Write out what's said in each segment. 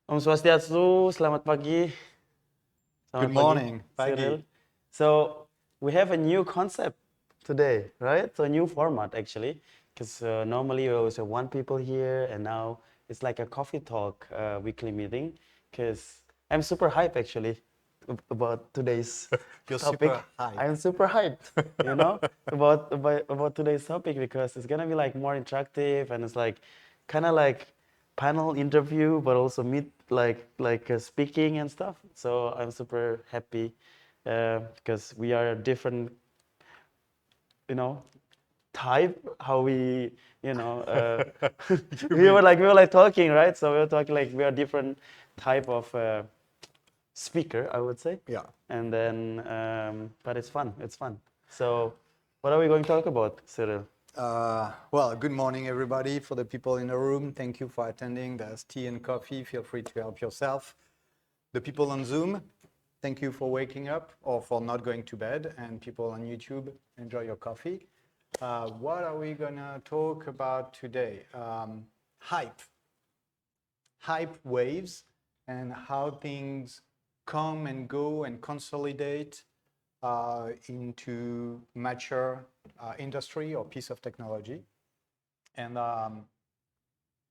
Om Swastiastu, selamat pagi. Good Selamat pagi, morning, Cyril. Peggy. So we have a new concept today, right? So a new format actually, because normally we always have one people here, and now it's like a coffee talk weekly meeting. Because I'm super hyped actually about today's You're super topic. hype. I'm super hyped, you know, about today's topic because it's gonna be like more interactive and it's like kind of like panel interview, but also meet speaking and stuff. So I'm super happy because we are different, you know, type how we, you know, You mean, we were like talking, right? So we were talking like we are different type of speaker, I would say. yeah. And then, but it's fun. It's fun. So, what are we going to talk about, Cyril? Well, good morning, everybody. For the people in the room, thank you for attending. There's tea and coffee. Feel free to help yourself. The people on Zoom, thank you for waking up or for not going to bed. And people on YouTube, enjoy your coffee. What are we going to talk about today? Hype. Hype waves and how things come and go and consolidate into mature industry or piece of technology. And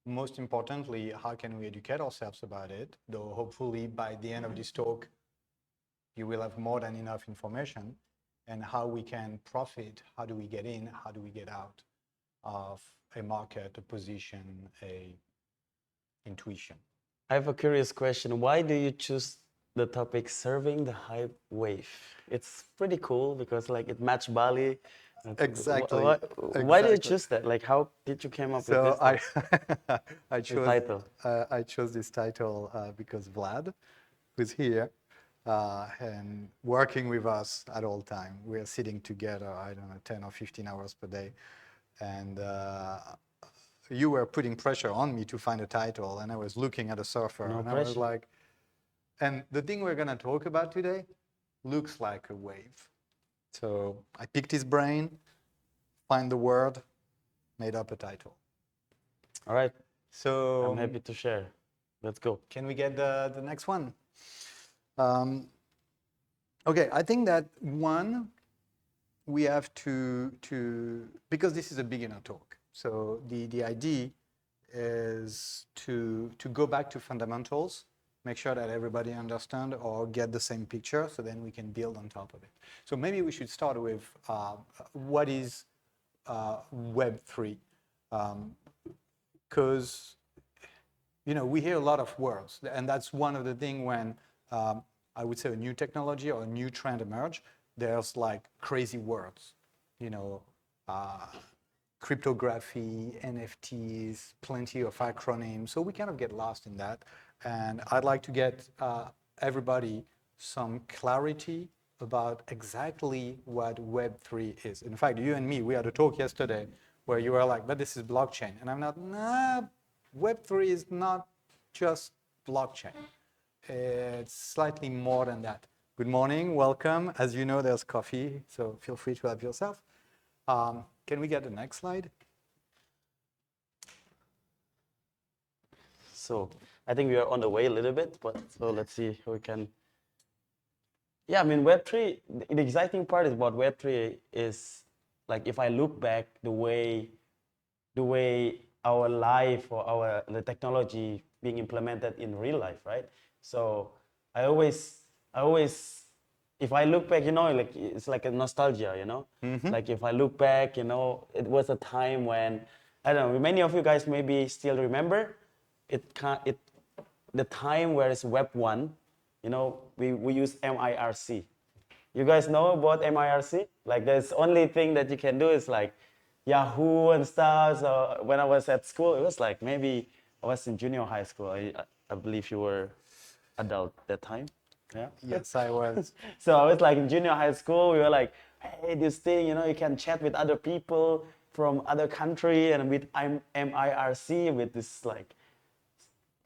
most importantly, how can we educate ourselves about it? Though hopefully by the end of this talk, you will have more than enough information, and how we can profit, how do we get in, how do we get out of a market, a position, a intuition. I have a curious question. Why do you choose the topic serving the hype wave? It's pretty cool because like it matched Bali. Exactly, Why do you exactly. choose that? Like, how did you came up with So this like, I the chose title? I chose this title because Vlad, who's here and working with us at all time. We are sitting together, I don't know, 10 or 15 hours per day, and you were putting pressure on me to find a title, and I was looking at a surfer, No and I was pressure. like, and the thing we're gonna talk about today looks like a wave. So I picked his brain, find the word, made up a title. All right. So I'm happy to share. Let's go. can we get the next one? Okay, I think that one, we have to because this is a beginner talk. So the idea is to go back to fundamentals, make sure that everybody understand or get the same picture, so then we can build on top of it. So maybe we should start with what is Web3, because we hear a lot of words, and that's one of the things when I would say a new technology or a new trend emerge, there's like crazy words, you know, uh, cryptography, NFTs, plenty of acronyms. So we kind of get lost in that. And I'd like to get everybody some clarity about exactly what Web3 is. In fact, you and me, we had a talk yesterday where you were like, but this is blockchain. And I'm not, nah, Web3 is not just blockchain. It's slightly more than that. Good morning, welcome. As you know, there's coffee, so feel free to have yourself. Can we get the next slide? So I think we are on the way a little bit, but so let's see how we can. Yeah, I mean Web3. The exciting part is about Web3 is like if I look back the way our life or the technology being implemented in real life, right? So I always if I look back, like it's like a nostalgia, like if I look back, it was a time when I don't know, many of you guys maybe still remember it the time where it's Web 1, we use MIRC. You guys know about MIRC? Like, there's only thing that you can do is like Yahoo and stuff. So when I was at school, it was like maybe I was in junior high school. I believe you were adult that time. Yeah. Yes, I was. So I was like in junior high school. We were like, hey, this thing, you can chat with other people from other country and with MIRC with this like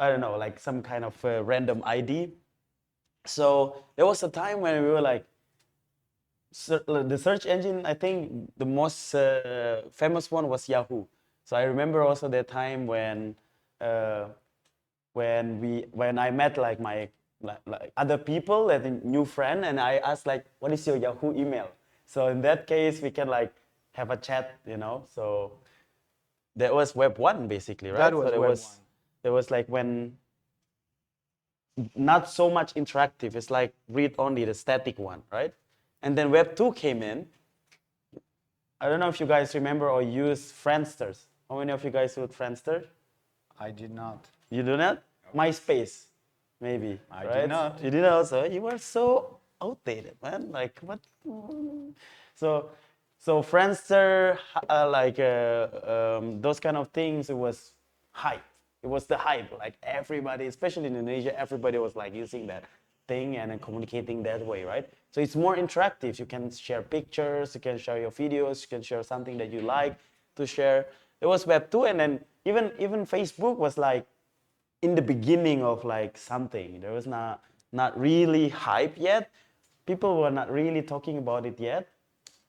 I don't know, like some kind of random ID. So there was a time when we were like, the search engine, I think the most famous one was Yahoo. So I remember also that time when uh, when I met like my like other people, like a new friend, and I asked like, what is your Yahoo email? So in that case, we can like have a chat, you know. So that was Web 1 basically, right? That was So Web 1. there was like when not so much interactive. It's like read only the static one, right? And then Web 2 came in. I don't know if you guys remember or use Friendsters. How many of you guys use Friendster? I did not. You do not? MySpace, maybe. I right? did not. You did also. You were so outdated, man. Like what? So, so Friendster, those kind of things. It was hype. It was the hype. Like everybody, especially in Indonesia, everybody was like using that thing and then communicating that way, right? So it's more interactive. You can share pictures, you can share your videos, you can share something that you like to share. It was Web 2, and then even Facebook was like in the beginning of like something. There was not really hype yet. People were not really talking about it yet,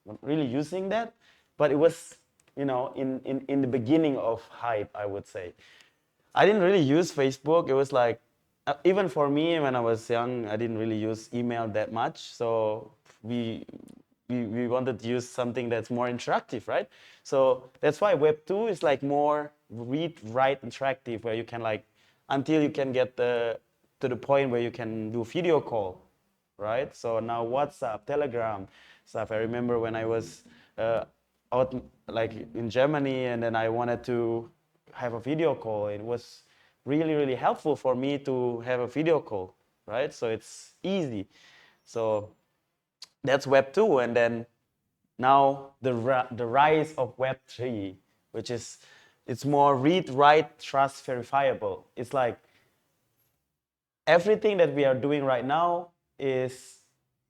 not really using that, but it was, you know, in the beginning of hype, I would say. I didn't really use Facebook. It was like, even for me when I was young, I didn't really use email that much. So we wanted to use something that's more interactive, right? So that's why Web 2 is like more read, write, interactive, where you can like, until you can get to the point where you can do video call, right? So now WhatsApp, Telegram stuff. I remember when I was out like in Germany, and then I wanted to have a video call. It was really, really helpful for me to have a video call, right? So it's easy. So that's Web 2, and then now the rise of Web 3, which is it's more read, write, trust, verifiable. It's like everything that we are doing right now is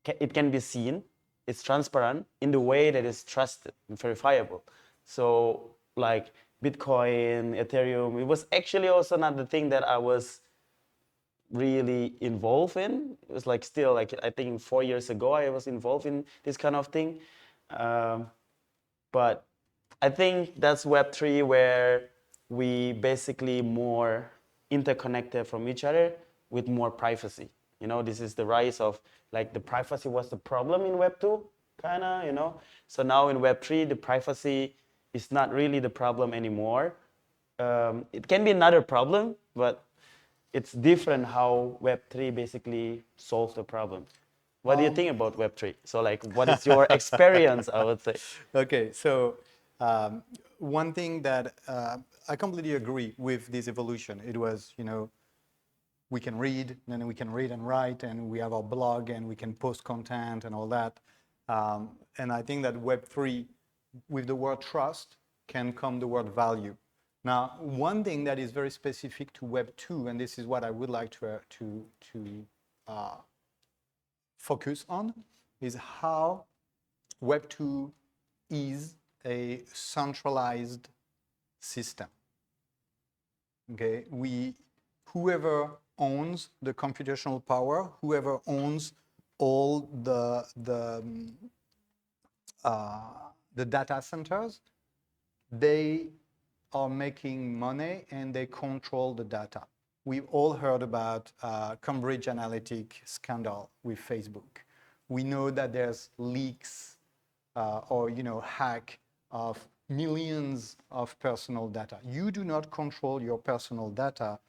it can be seen, it's transparent in the way that is trusted and verifiable. So like Bitcoin, Ethereum, it was actually also not the thing that I was really involved in. It was like still like I think 4 years ago I was involved in this kind of thing. But I think that's Web3 where we basically more interconnected from each other with more privacy. You know, this is the rise of like the privacy was the problem in Web2, kind of, you know. So now in Web3, the privacy is not really the problem anymore. It can be another problem, but it's different how Web3 basically solves the problem. What do you think about Web3? So like, what is your experience, I would say? Okay, so one thing that I completely agree with this evolution. It was, you know, we can read, and then we can read and write, and we have our blog, and we can post content and all that. And I think that Web3, with the word trust, can come the word value. Now, one thing that is very specific to Web2, and this is what I would like to focus on, is how Web2 is a centralized system. Okay, whoever owns the computational power, whoever owns all the data centers, they are making money and they control the data. We've all heard about Cambridge Analytica scandal with Facebook. We know that there's leaks or hack of millions of personal data. You do not control your personal data,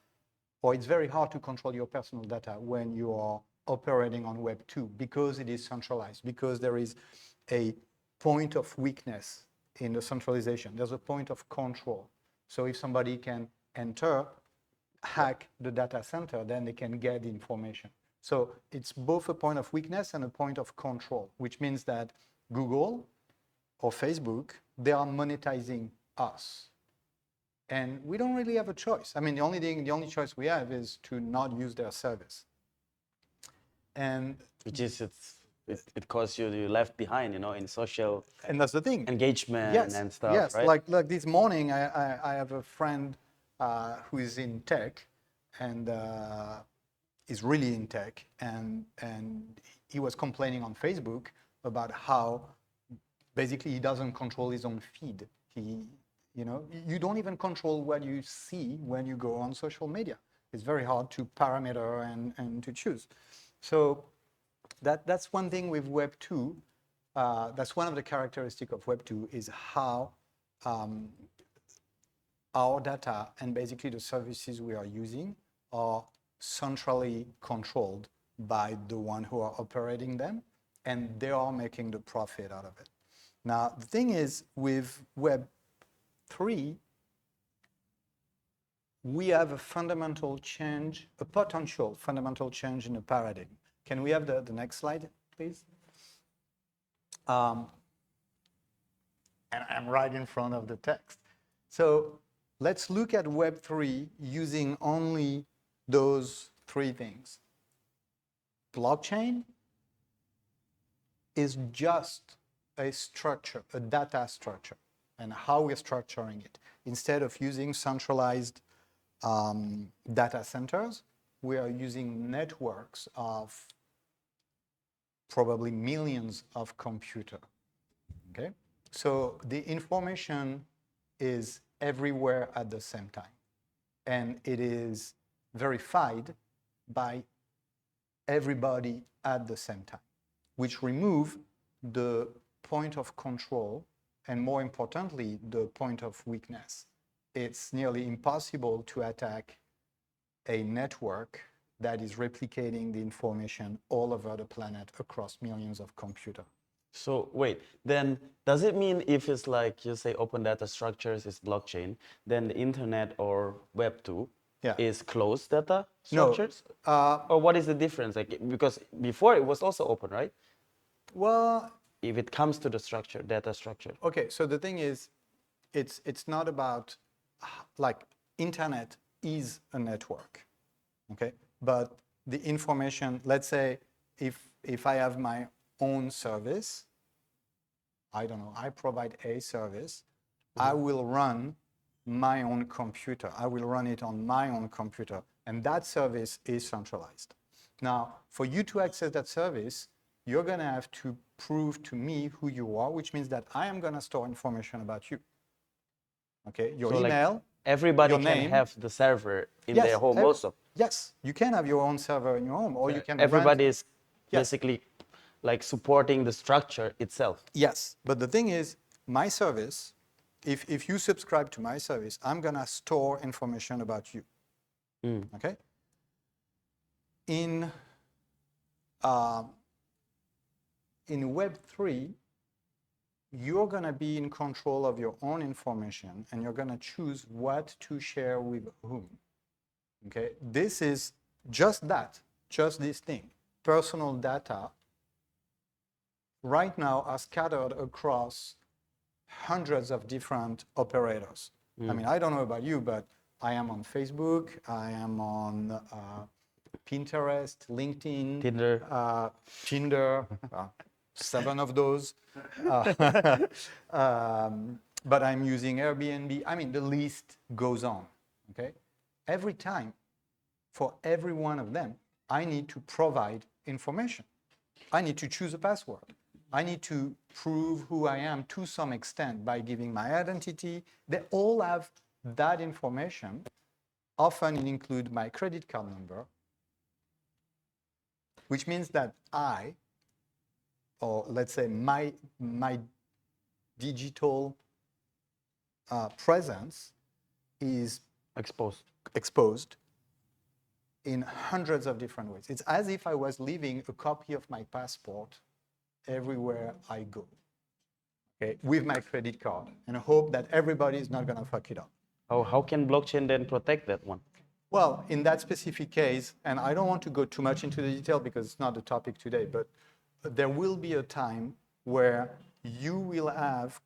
or it's very hard to control your personal data when you are operating on Web 2 because it is centralized, because there is a point of weakness in the centralization. There's a point of control. So if somebody can hack the data center, then they can get the information. So it's both a point of weakness and a point of control, which means that Google or Facebook, they are monetizing us. And we don't really have a choice. I mean, the only choice we have is to not use their service. And which is it caused you left behind, in social and that's the thing. Engagement and stuff, yes. right? Like this morning, I have a friend who is in tech and is really in tech, and he was complaining on Facebook about how basically he doesn't control his own feed. You don't even control what you see when you go on social media. It's very hard to parameter and to choose. So that's one thing with Web 2. That's one of the characteristics of Web 2 is how our data and basically the services we are using are centrally controlled by the one who are operating them, and they are making the profit out of it. Now, the thing is, with Web 3, we have a fundamental change, a potential fundamental change in the paradigm. Can we have the next slide, please? And I'm right in front of the text. So let's look at Web 3 using only those three things. Blockchain is just a structure, a data structure, and how we're structuring it. Instead of using centralized data centers, we are using networks of probably millions of computers. Okay? So the information is everywhere at the same time. And it is verified by everybody at the same time, which remove the point of control and, more importantly, the point of weakness. It's nearly impossible to attack a network that is replicating the information all over the planet across millions of computers. So wait, then does it mean if it's like you say open data structures is blockchain, then the internet or Web 2 is closed data structures? No, or what is the difference? Like, because before it was also open, right? well, If it comes to the structure, data structure. okay, so the thing is, it's not about, like, internet is a network, okay? But the information, let's say, if I have my own service, I don't know, I provide a service, I will run my own computer. I will run it on my own computer, and that service is centralized. Now, for you to access that service, you're going to have to prove to me who you are, which means that I am going to store information about you. Okay, your email, like everybody your can name. have the server in their home also. Yes, you can have your own server in your home, or you can Everybody is Yes. basically like supporting the structure itself. Yes, but the thing is, my service, if you subscribe to my service, I'm going to store information about you. Okay? In Web3, you're going to be in control of your own information, and you're going to choose what to share with whom. Okay? This is just that, just this thing. Personal data right now are scattered across hundreds of different operators. I mean, I don't know about you, but I am on Facebook, I am on Pinterest, LinkedIn, Tinder, 7 of those. But I'm using Airbnb. I mean, the list goes on, okay? Every time, for every one of them, I need to provide information. I need to choose a password. I need to prove who I am to some extent by giving my identity. They all have that information. Often it includes my credit card number, which means that I, or let's say my digital presence is exposed in hundreds of different ways. It's as if I was leaving a copy of my passport everywhere I go, okay, with my credit card, and hope that everybody is not going to fuck it up. How can blockchain then protect that one? Well, in that specific case, and I don't want to go too much into the detail because it's not the topic today, but there will be a time where you will have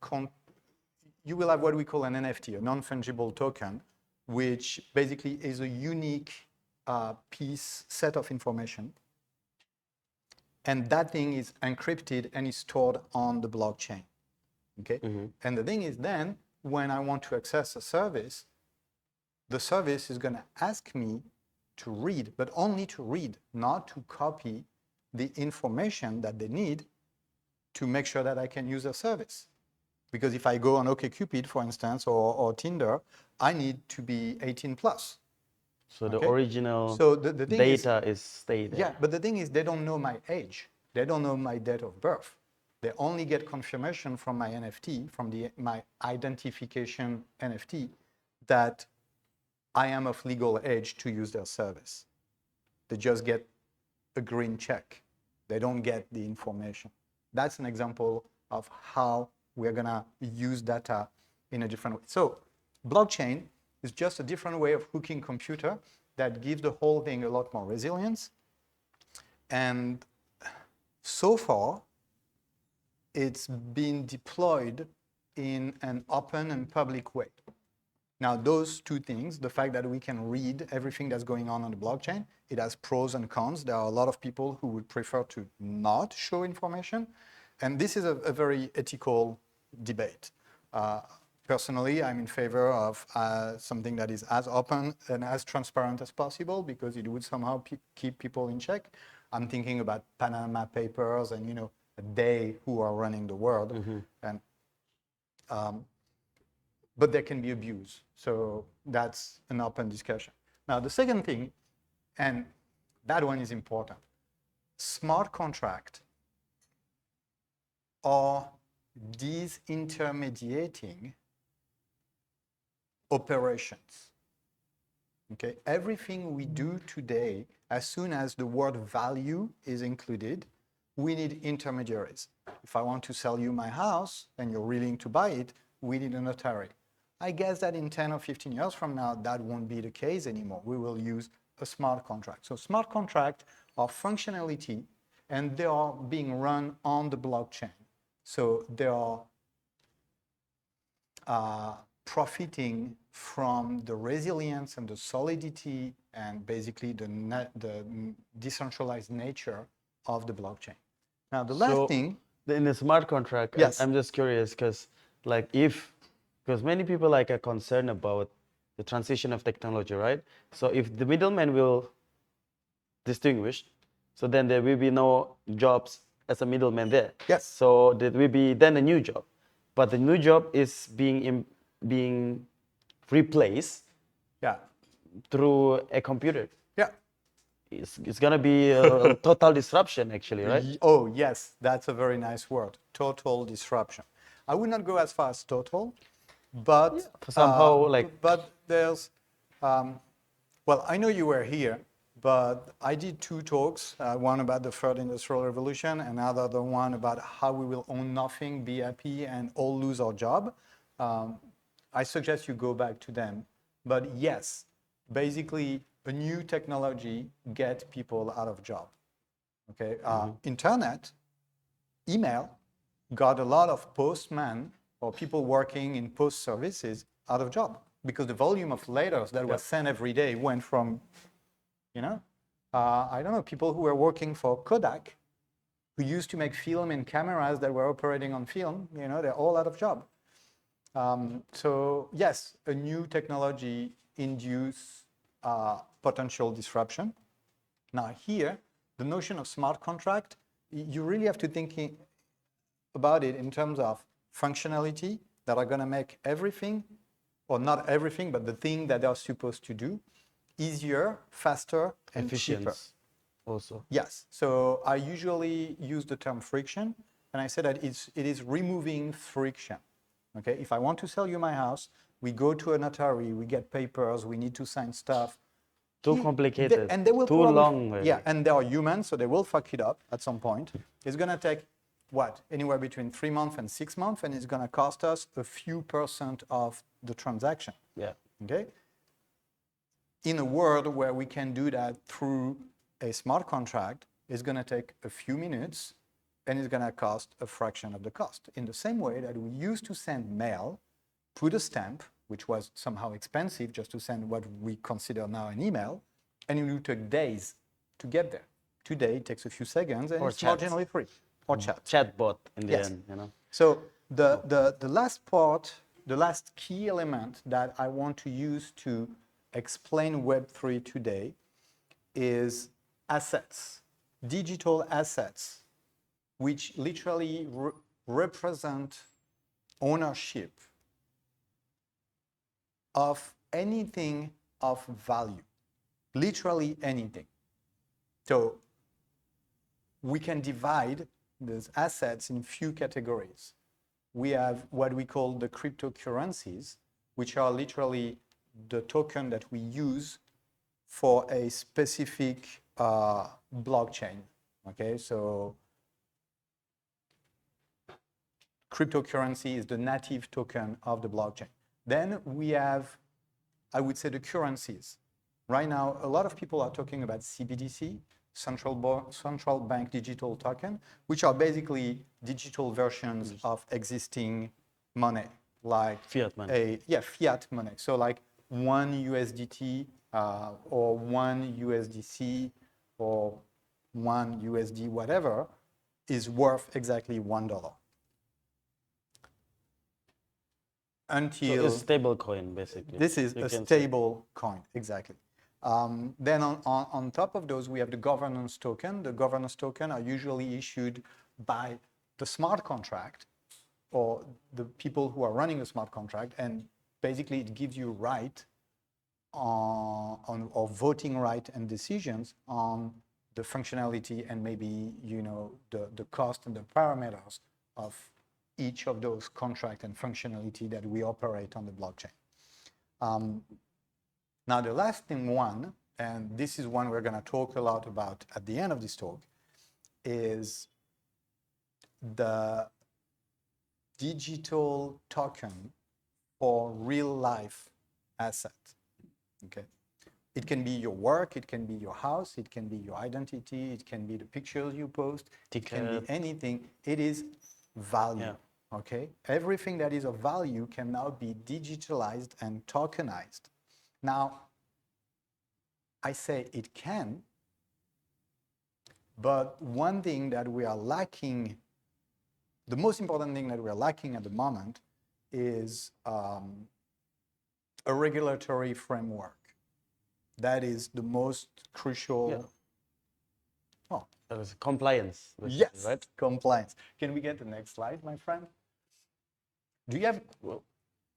what we call an NFT, a non-fungible token, which basically is a unique set of information. And that thing is encrypted and is stored on the blockchain. Okay? And the thing is then, when I want to access a service, the service is going to ask me to read, but only to read, not to copy the information that they need to make sure that I can use a service. Because if I go on OkCupid, for instance, or Tinder, I need to be 18 plus. So the Okay? original So the thing is, data is stay there. yeah, but the thing is, they don't know my age. They don't know my date of birth. They only get confirmation from my NFT, from my identification NFT, that I am of legal age to use their service. They just get a green check. They don't get the information. That's an example of how we're gonna use data in a different way. So blockchain is just a different way of hooking computer that gives the whole thing a lot more resilience. And so far, it's been deployed in an open and public way. Now, those two things, the fact that we can read everything that's going on the blockchain, it has pros and cons. There are a lot of people who would prefer to not show information. And this is a very ethical debate. Personally, I'm in favor of something that is as open and as transparent as possible because it would somehow keep people in check. I'm thinking about Panama Papers and, you know, they who are running the world. And but there can be abuse. So that's an open discussion. Now, the second thing, and that one is important, smart contract are these intermediating operations. Okay, everything we do today, as soon as the word value is included, we need intermediaries. If I want to sell you my house and you're willing to buy it, we need a notary. I guess that in 10 or 15 years from now, that won't be the case anymore. We will use a smart contract. So smart contracts are functionality and they are being run on the blockchain. So they are profiting from the resilience and the solidity and basically the decentralized nature of the blockchain. Now, the last thing. In a smart contract, Yes. I'm just curious because many people like are concerned about the transition of technology, right? So if the middleman will distinguish, so then there will be no jobs as a middleman there. Yes. So there will be then a new job, but the new job is being replaced Yeah. through a computer. Yeah. It's gonna be a total disruption, actually, right? Oh, yes, that's a very nice word. Total disruption. I would not go as far as total, but somehow But there's, well, I know you were here, but I did two talks. One about the third industrial revolution, and another one about how we will own nothing, be happy, and all lose our job. I suggest you go back to them. But yes, basically, a new technology gets people out of job. Okay, internet, email, got a lot of postmen or people working in post services out of job because the volume of letters that was sent every day went from, you know, I don't know, people who were working for Kodak, who used to make film and cameras that were operating on film, you know, they're all out of job. So yes, a new technology induce potential disruption. Now here, the notion of smart contract, you really have to think about it in terms of functionality that are going to make everything, or not everything, but the thing that they're supposed to do, easier, faster, and cheaper. Also. Yes. So I usually use the term friction, and I say that it is removing friction. Okay. If I want to sell you my house, we go to a notary, we get papers, we need to sign stuff. Too complicated. And they will too long. Really. Yeah, and they are human, so they will fuck it up at some point. It's going to take, what, anywhere between 3 months and 6 months, and it's going to cost us a few % of the transaction. Yeah. Okay? In a world where we can do that through a smart contract, it's going to take a few minutes, and it's going to cost a fraction of the cost. In the same way that we used to send mail, put a stamp, which was somehow expensive just to send what we consider now an email, and it would take days to get there. Today, it takes a few seconds, and it's marginally free. Or chat. Chatbot in the end, you know. So the last part, the last key element that I want to use to explain Web3 today is assets, digital assets, which literally represent ownership of anything of value. literally anything. So we can divide those assets in few categories. We have what we call the cryptocurrencies, which are literally the token that we use for a specific blockchain. Okay, so cryptocurrency is the native token of the blockchain. Then we have, I would say, the currencies. Right now, a lot of people are talking about CBDC, central bank digital token, which are basically digital versions of existing money, like Fiat money. fiat money. So like one USDT or one USDC or one USD, whatever, is worth exactly $1. So Until it's stable coin, basically. this is You a can say. stable coin, exactly. Then on top of those, we have the governance token. The governance token are usually issued by the smart contract or the people who are running the smart contract, and basically it gives you right on or voting right and decisions on the functionality and maybe the cost and the parameters of each of those contract and functionality that we operate on the blockchain. Now the last one, and this is one we're going to talk a lot about at the end of this talk, is the digital token for real life asset. Okay, it can be your work, it can be your house, it can be your identity, it can be the pictures you post, it can be anything. It is value. Yeah. Okay, everything that is of value can now be digitalized and tokenized. Now, I say it can, but one thing that we are lacking, the most important thing that we are lacking at the moment is a regulatory framework. That is the most crucial. Yeah. Oh, That is compliance, basically, yes, right? compliance. Can we get the next slide, my friend? Do you have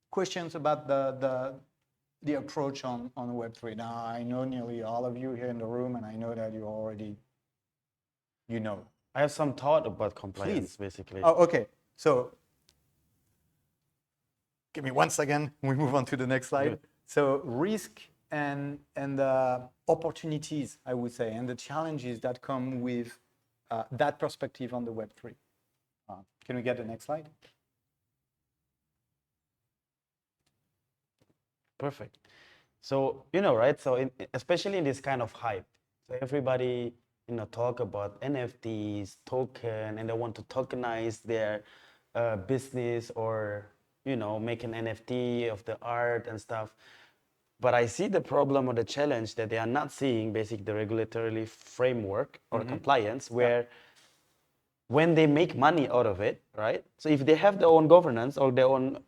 questions about the approach on Web3? Now, I know nearly all of you here in the room, and I know that you already, I have some thought about compliance, Please. basically. Oh, okay. So give me 1 second. We move on to the next slide. Good. So risk and opportunities, I would say, and the challenges that come with that perspective on the Web3. Can we get the next slide? Perfect. So, right? So, especially in this kind of hype, so everybody, talk about NFTs, token, and they want to tokenize their business or, make an NFT of the art and stuff. But I see the problem or the challenge that they are not seeing basically the regulatory framework or compliance where when they make money out of it, right? So if they have their own governance or their own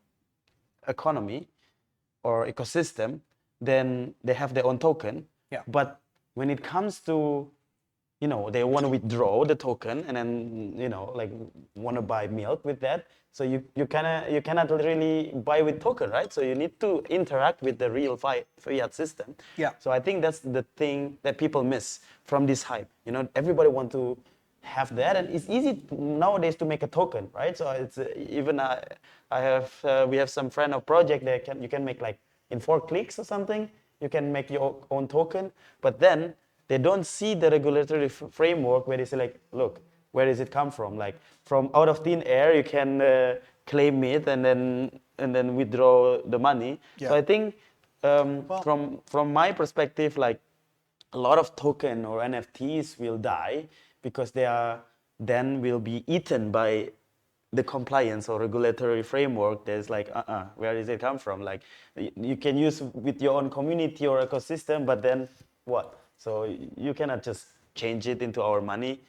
economy or ecosystem, then they have their own token. Yeah. But when it comes to, they want to withdraw the token and then, like want to buy milk with that. So you cannot really buy with token, right? So you need to interact with the real fiat system. Yeah. So I think that's the thing that people miss from this hype. Everybody want to have that, and it's easy nowadays to make a token, right? So it's even we have some friend of project that you can make like in 4 clicks or something. You can make your own token, but then they don't see the regulatory framework where they say like, look, where does it come from? Like from out of thin air, you can claim it and then withdraw the money. Yeah. So I think from my perspective, like a lot of token or NFTs will die because they will be eaten by the compliance or regulatory framework. There's like, where does it come from? Like you can use with your own community or ecosystem, but then what? So you cannot just change it into our money,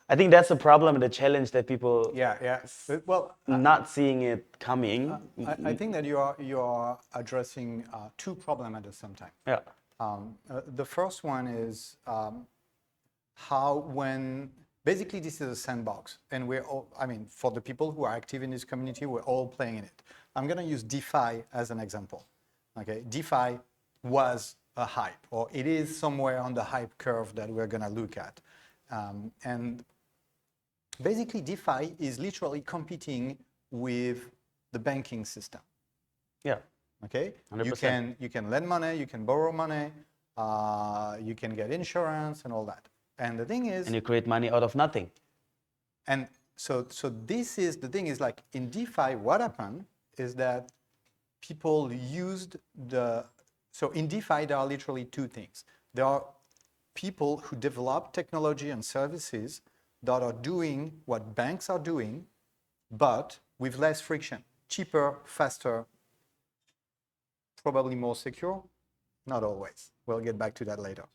I think that's a problem and the challenge that people Yeah. Well, not seeing it coming. I think that you are addressing 2 problems at the same time. Yeah. The first one is basically this is a sandbox, and we're all, for the people who are active in this community, we're all playing in it. I'm going to use DeFi as an example. Okay, DeFi was a hype, or it is somewhere on the hype curve that we're going to look at. And basically, DeFi is literally competing with the banking system. Yeah. Okay, 100%. you can lend money, you can borrow money, you can get insurance and all that. And the thing is, And you create money out of nothing. and so this is the thing is like in DeFi, what happened is that people used so in DeFi there are literally two things. There are people who develop technology and services that are doing what banks are doing, but with less friction, cheaper, faster, probably more secure, not always. We'll get back to that later.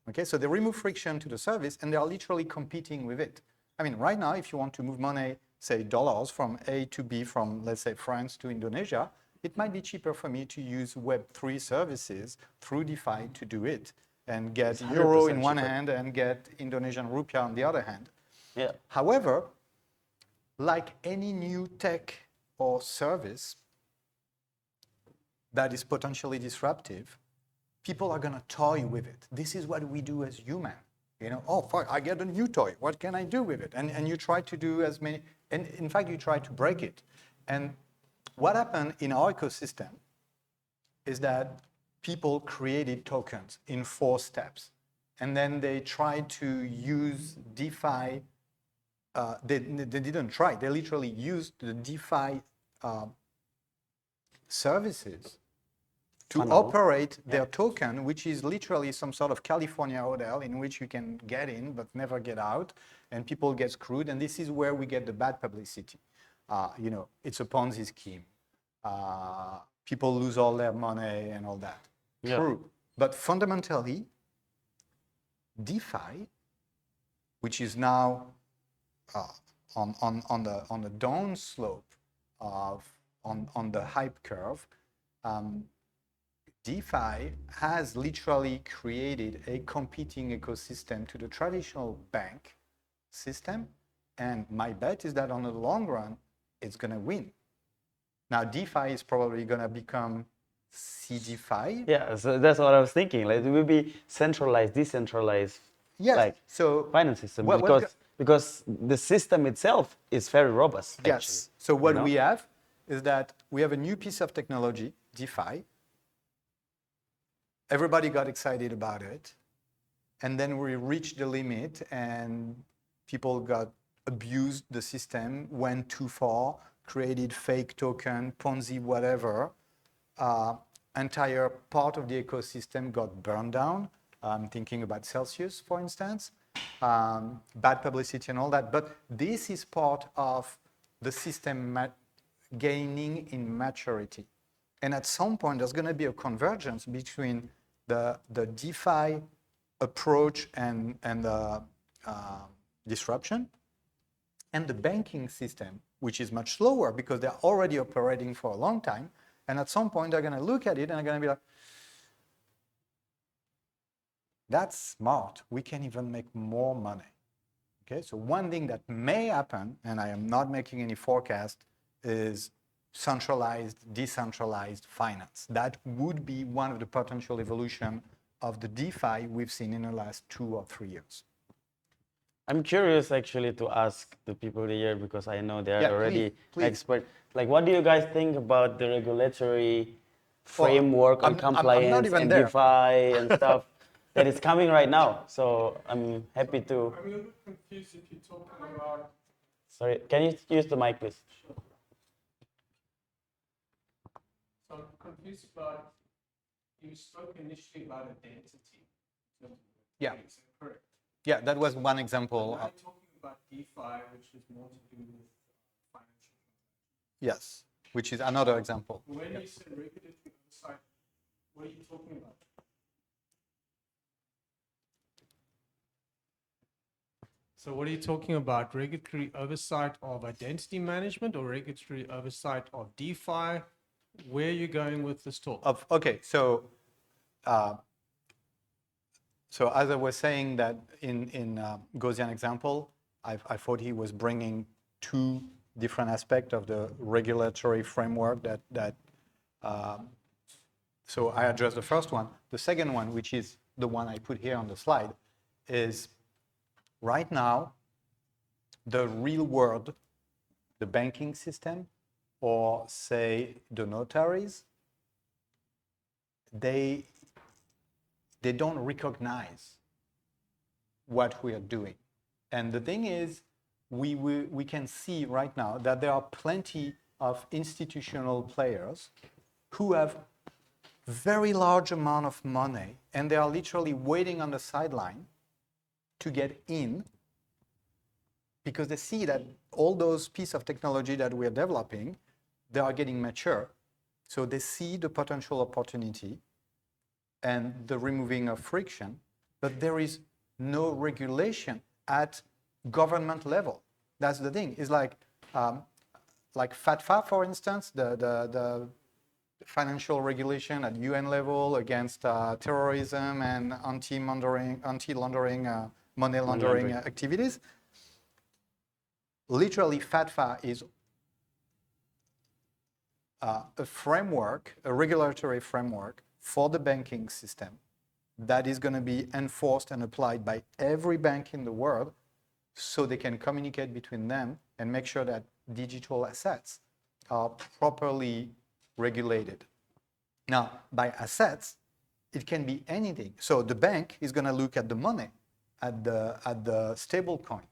Okay, so they remove friction to the service and they are literally competing with it. I mean, right now, if you want to move money, say dollars from A to B, from let's say France to Indonesia, it might be cheaper for me to use Web3 services through DeFi to do it and get euro in one hand and get Indonesian rupiah on the other hand. Yeah. However, like any new tech or service that is potentially disruptive, people are going to toy with it. This is what we do as humans. You know, oh, fuck, I get a new toy. What can I do with it? And you try to do as many, and in fact, you try to break it. And what happened in our ecosystem is that people created tokens in 4 steps. And then they tried to use DeFi. They didn't try. They literally used the DeFi services to operate their token, which is literally some sort of California hotel in which you can get in but never get out, and people get screwed. And this is where we get the bad publicity. You know, it's a Ponzi scheme. People lose all their money and all that. Yeah. True. But fundamentally, DeFi, which is now on the down slope of on the hype curve, DeFi has literally created a competing ecosystem to the traditional bank system, and my bet is that on the long run, it's going to win. Now, DeFi is probably going to become CeFi. Yeah, so that's what I was thinking. Like, it will be centralized, decentralized, Yes. like So finance system, well, because the system itself is very robust. yes. Actually, So what you know? we have is that we have a new piece of technology, DeFi. Everybody got excited about it. And then we reached the limit and people got abused the system, went too far, created fake token, Ponzi, whatever. Entire part of the ecosystem got burned down. I'm thinking about Celsius, for instance, bad publicity and all that. But this is part of the system gaining in maturity. And at some point, there's going to be a convergence between the DeFi approach and the disruption and the banking system, which is much slower because they're already operating for a long time. And at some point, they're going to look at it and they're going to be like, that's smart. We can even make more money. Okay, so one thing that may happen, and I am not making any forecast, is centralized, decentralized finance. That would be one of the potential evolution of the DeFi we've seen in the last 2 or 3 years. I'm curious actually to ask the people here because I know they're Yeah, already please. expert. Like, what do you guys think about the regulatory framework on compliance not even and there. DeFi and stuff that is coming right now? So I'm happy to. I'm a little bit confused if you're talking about. Sorry, can you use the mic, please? So I'm confused about. You spoke initially about identity. Yeah. Is that correct? Yeah, that was one example. Now you're talking about DeFi, which is more to do with financial. Yes, which is another example. When you say regulatory oversight, what are you talking about? So what are you talking about? Regulatory oversight of identity management or regulatory oversight of DeFi? Where are you going with this talk? Okay, so as I was saying that in Gaussian example, I thought he was bringing 2 different aspects of the regulatory framework that So I addressed the first one. The second one, which is the one I put here on the slide, is right now, the real world, the banking system, or say the notaries, they don't recognize what we are doing. And the thing is, we can see right now that there are plenty of institutional players who have very large amount of money, and they are literally waiting on the sideline to get in, because they see that all those pieces of technology that we are developing, they are getting mature. So they see the potential opportunity and the removing of friction, but there is no regulation at government level. That's the thing. It's like FATFA, for instance, the financial regulation at UN level against terrorism and anti-laundering, money laundering activities. Literally, FATFA is a framework, a regulatory framework for the banking system that is going to be enforced and applied by every bank in the world, so they can communicate between them and make sure that digital assets are properly regulated. Now, by assets, it can be anything. So the bank is going to look at the money, at the stable coin.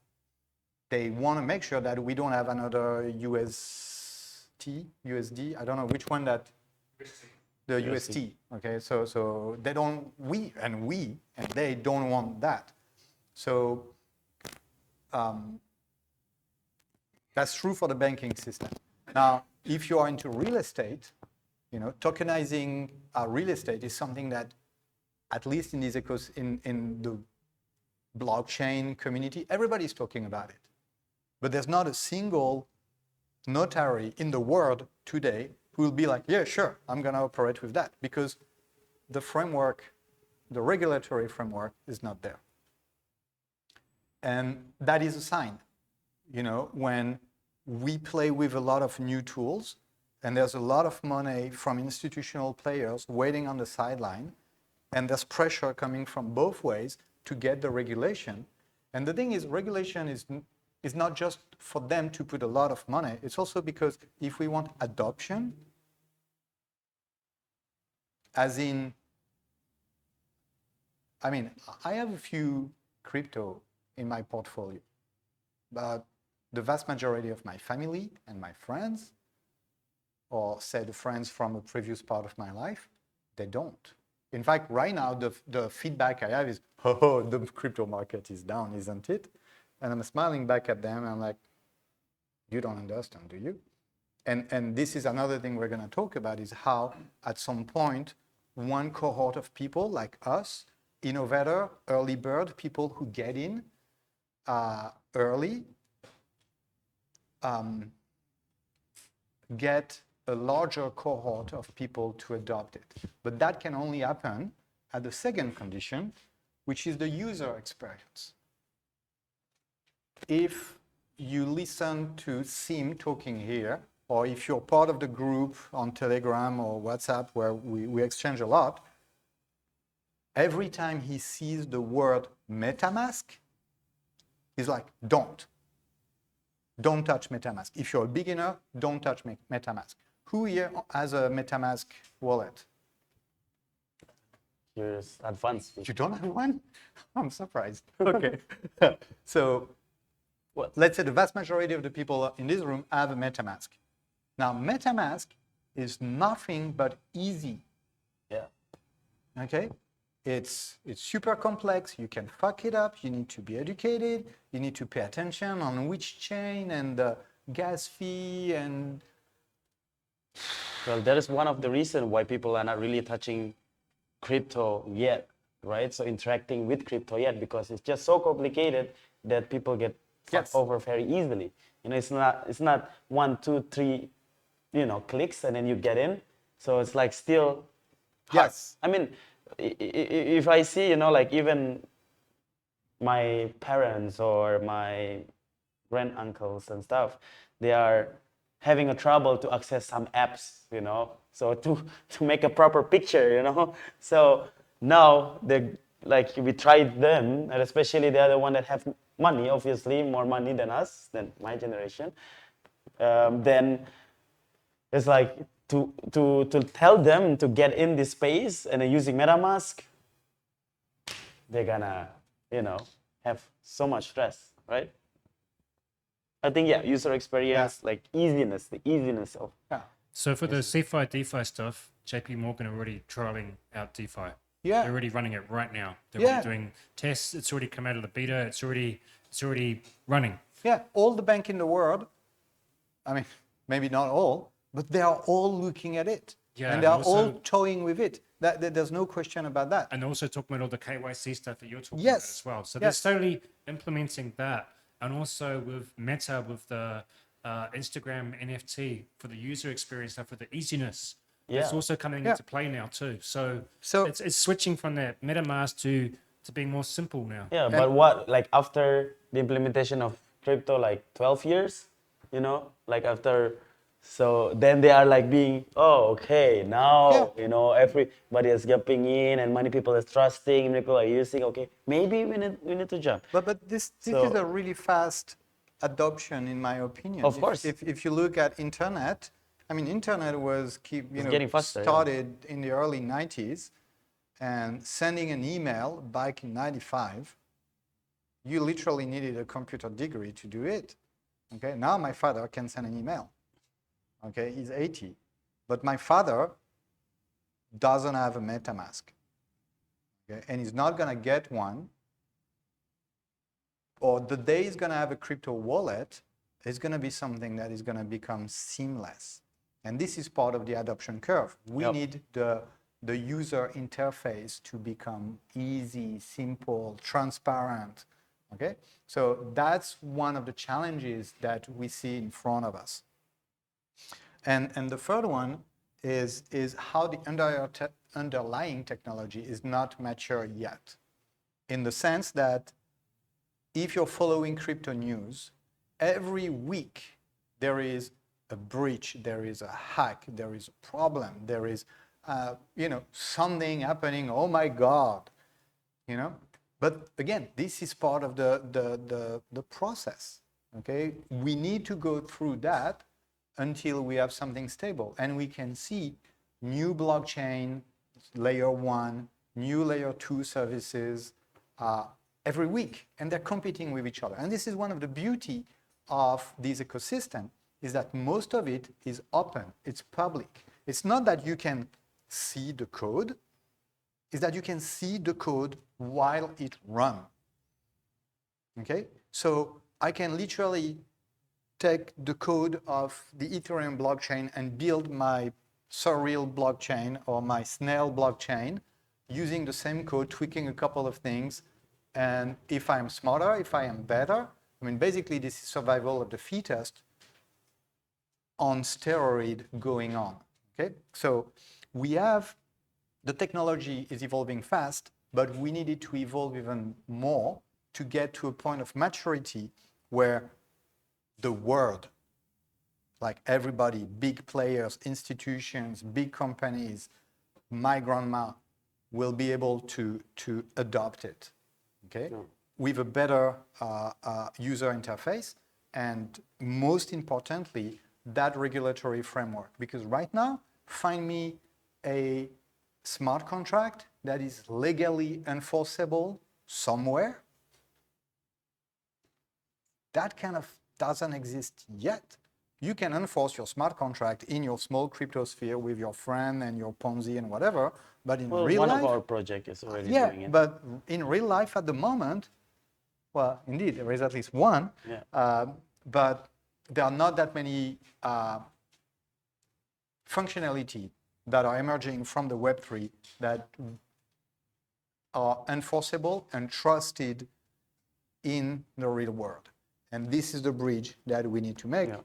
They want to make sure that we don't have another USD, I don't know which one that, the UST, okay? So they don't, we and they don't want that. So that's true for the banking system. Now, if you are into real estate, tokenizing real estate is something that, at least in this in the blockchain community, everybody's talking about it. But there's not a single notary in the world today who will be like, yeah, sure, I'm going to operate with that, because the framework, the regulatory framework is not there. And that is a sign, when we play with a lot of new tools, and there's a lot of money from institutional players waiting on the sideline, and there's pressure coming from both ways to get the regulation. And the thing is, regulation is not just for them to put a lot of money. It's also because if we want adoption, as in, I have a few crypto in my portfolio, but the vast majority of my family and my friends, or say the friends from a previous part of my life, they don't. In fact, right now, the feedback I have is, oh, the crypto market is down, isn't it? And I'm smiling back at them, and I'm like, you don't understand, do you? And this is another thing we're going to talk about, is how at some point, one cohort of people like us, innovator, early bird, people who get in early, get a larger cohort of people to adopt it. But that can only happen at the second condition, which is the user experience. If you listen to Sim talking here, or if you're part of the group on Telegram or WhatsApp where we exchange a lot, every time he sees the word MetaMask, he's like, don't touch MetaMask. If you're a beginner, don't touch MetaMask. Who here has a MetaMask wallet? Here's advanced. You don't have one? I'm surprised. Okay. So let's say the vast majority of the people in this room have a MetaMask. Now, MetaMask is nothing but easy. Yeah. Okay? It's super complex. You can fuck it up. You need to be educated. You need to pay attention on which chain and the gas fee and... Well, that is one of the reasons why people are not really touching crypto yet, right? So interacting with crypto yet, because it's just so complicated that people get fucked over very easily. It's not 1, 2, 3, clicks and then you get in. So it's like still hard. Yes. If I see, like even my parents or my granduncles and stuff, they are having a trouble to access some apps, So to make a proper picture, you know. So now we tried them, and especially the other one that have money, obviously more money than us, than my generation. Then it's like to tell them to get in this space and using MetaMask, they're gonna, have so much stress, right? I think, yeah, user experience, like easiness, the easiness of. Yeah. So for the CeFi DeFi stuff, JP Morgan are already trialing out DeFi. Yeah. They're already running it right now. They're Yeah. already doing tests. It's already come out of the beta. It's already running. Yeah, all the bank in the world, I mean, maybe not all, but they are all looking at it. Yeah, and they and are all also- toying with it. There's no question about that. And also talking about all the KYC stuff that you're talking Yes. about as well. So Yes. they're slowly implementing that. And also with Meta, with the Instagram NFT for the user experience stuff, for the easiness. It's Yeah. also coming Yeah. into play now too. So, So- it's switching from that MetaMask to being more simple now. Yeah, but what, like after the implementation of crypto, like 12 years, like after, so then they are like being, oh, okay, now, Yeah. Everybody is jumping in and many people is trusting, many people are using, okay, maybe we need to jump. But this So- is a really fast adoption, in my opinion. Of course. If you look at internet, I mean, internet was getting faster, yeah. started in the early 90s, and sending an email back in 95, you literally needed a computer degree to do it. Okay, now my father can send an email. Okay, he's 80, but my father doesn't have a MetaMask. Okay, and he's not gonna get one, or the day he's gonna have a crypto wallet, it's gonna be something that is gonna become seamless. And this is part of the adoption curve. We Yep. need the user interface to become easy, simple, transparent. Okay, so that's one of the challenges that we see in front of us. And the third one is how the underlying technology is not mature yet, in the sense that if you're following crypto news, every week there is a breach, there is a hack, there is a problem, there is something happening. Oh my God, But again, this is part of the process. Okay, we need to go through that until we have something stable, and we can see new blockchain, layer 1, new layer 2 services every week, and they're competing with each other. And this is one of the beauty of this ecosystem, is that most of it is open, it's public. It's not that you can see the code, it's that you can see the code while it runs. Okay, so I can literally take the code of the Ethereum blockchain and build my Surreal blockchain or my Snail blockchain using the same code, tweaking a couple of things. And if I'm smarter, if I am better, I mean, basically this is survival of the fittest on steroid going on. Okay, so we have, the technology is evolving fast, but we need it to evolve even more to get to a point of maturity where the world, like everybody, big players, institutions, big companies, my grandma, will be able to adopt it, okay? Yeah. With a better user interface, and most importantly, that regulatory framework. Because right now, find me a smart contract that is legally enforceable somewhere. That kind of doesn't exist yet. You can enforce your smart contract in your small crypto sphere with your friend and your Ponzi and whatever, but in real one life, of our project is already yeah, doing it. but in real life at the moment, well, indeed, there is at least one, Yeah. but there are not that many functionality that are emerging from the Web3 that are enforceable and trusted in the real world. And this is the bridge that we need to make Yeah.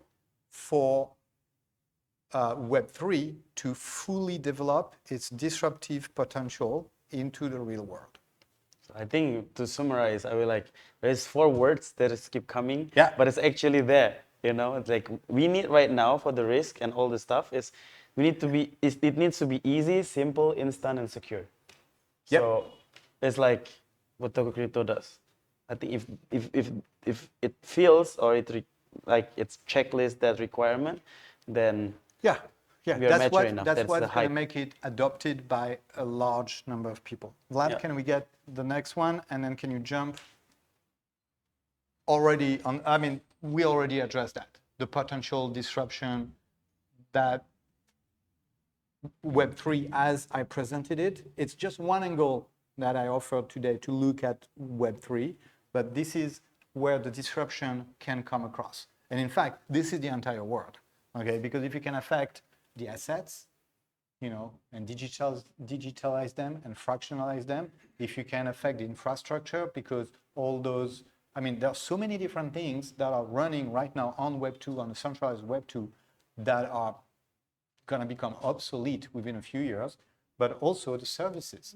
for Web3 to fully develop its disruptive potential into the real world. I think to summarize, I will there's 4 words that just keep coming, Yeah. but it's actually there, It's like we need right now for the risk and all the stuff is we need to be. It needs to be easy, simple, instant, and secure. Yep. So it's like what Toko Crypto does. I think if it feels or like it's checklist that requirement, then Yeah, yeah. we are That's mature what enough. that's That's what's the going to hype. make it adopted by a large number of people. Vlad, Yeah. can we get the next one, and then can you jump already on? I mean, we already addressed that, the potential disruption that Web3 as I presented it. It's just one angle that I offered today to look at Web3, but this is where the disruption can come across. And in fact, this is the entire world, okay? Because if you can affect the assets, and digitalize them and fractionalize them, if you can affect the infrastructure, because all those, there are so many different things that are running right now on Web2, on the centralized Web2, that are going to become obsolete within a few years, but also the services.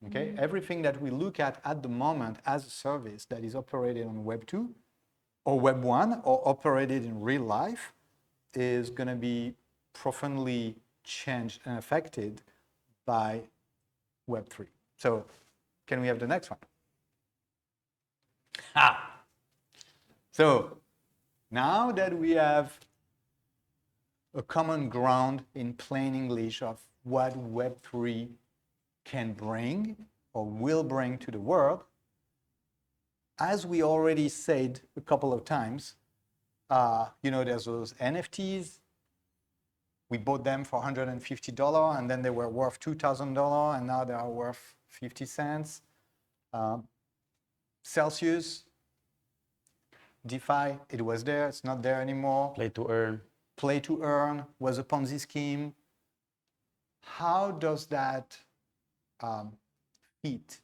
Okay, everything that we look at the moment as a service that is operated on Web2 or Web1 or operated in real life is going to be profoundly changed and affected by Web3. So can we have the next one? So now that we have a common ground in plain English of what Web3 can bring or will bring to the world, as we already said a couple of times, there's those NFTs. We bought them for $150, and then they were worth $2,000, and now they are worth 50 cents. Celsius, DeFi, it was there, it's not there anymore. Play to earn. Play to earn was a Ponzi scheme. How does that fit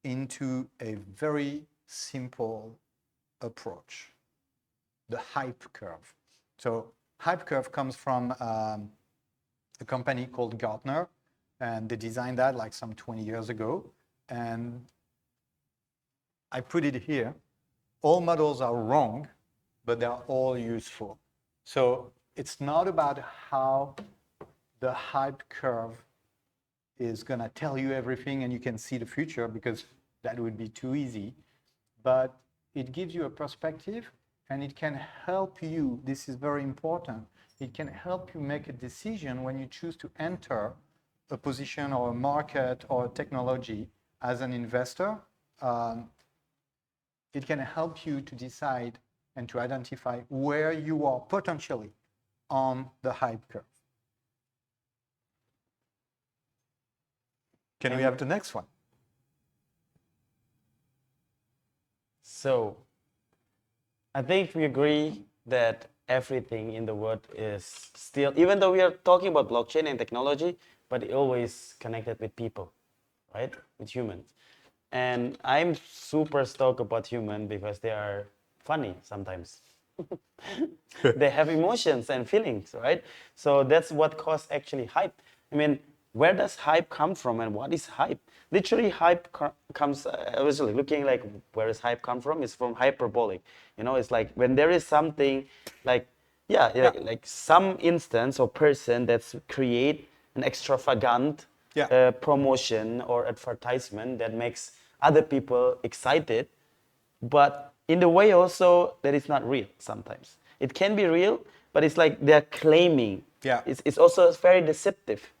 into a very simple approach? The hype curve. So hype curve comes from a company called Gartner, and they designed that like some 20 years ago. And I put it here. All models are wrong, but they're all useful. So it's not about how the hype curve is going to tell you everything and you can see the future, because that would be too easy. But it gives you a perspective, and it can help you. This is very important. It can help you make a decision when you choose to enter a position or a market or a technology as an investor. It can help you to decide and to identify where you are potentially on the hype curve. Can we have the next one? So I think we agree that everything in the world is still, even though we are talking about blockchain and technology, but it always connected with people, right? With humans. And I'm super stoked about humans because they are funny sometimes. They have emotions and feelings, right? So that's what caused actually hype. I mean, where does hype come from, and what is hype? Literally, hype comes. I was looking like where does hype come from? It's from hyperbolic. It's like when there is something like like some instance or person that's create an extravagant promotion or advertisement that makes other people excited, but in the way also that it's not real sometimes. It can be real, but it's like they're claiming. Yeah. It's also very deceptive,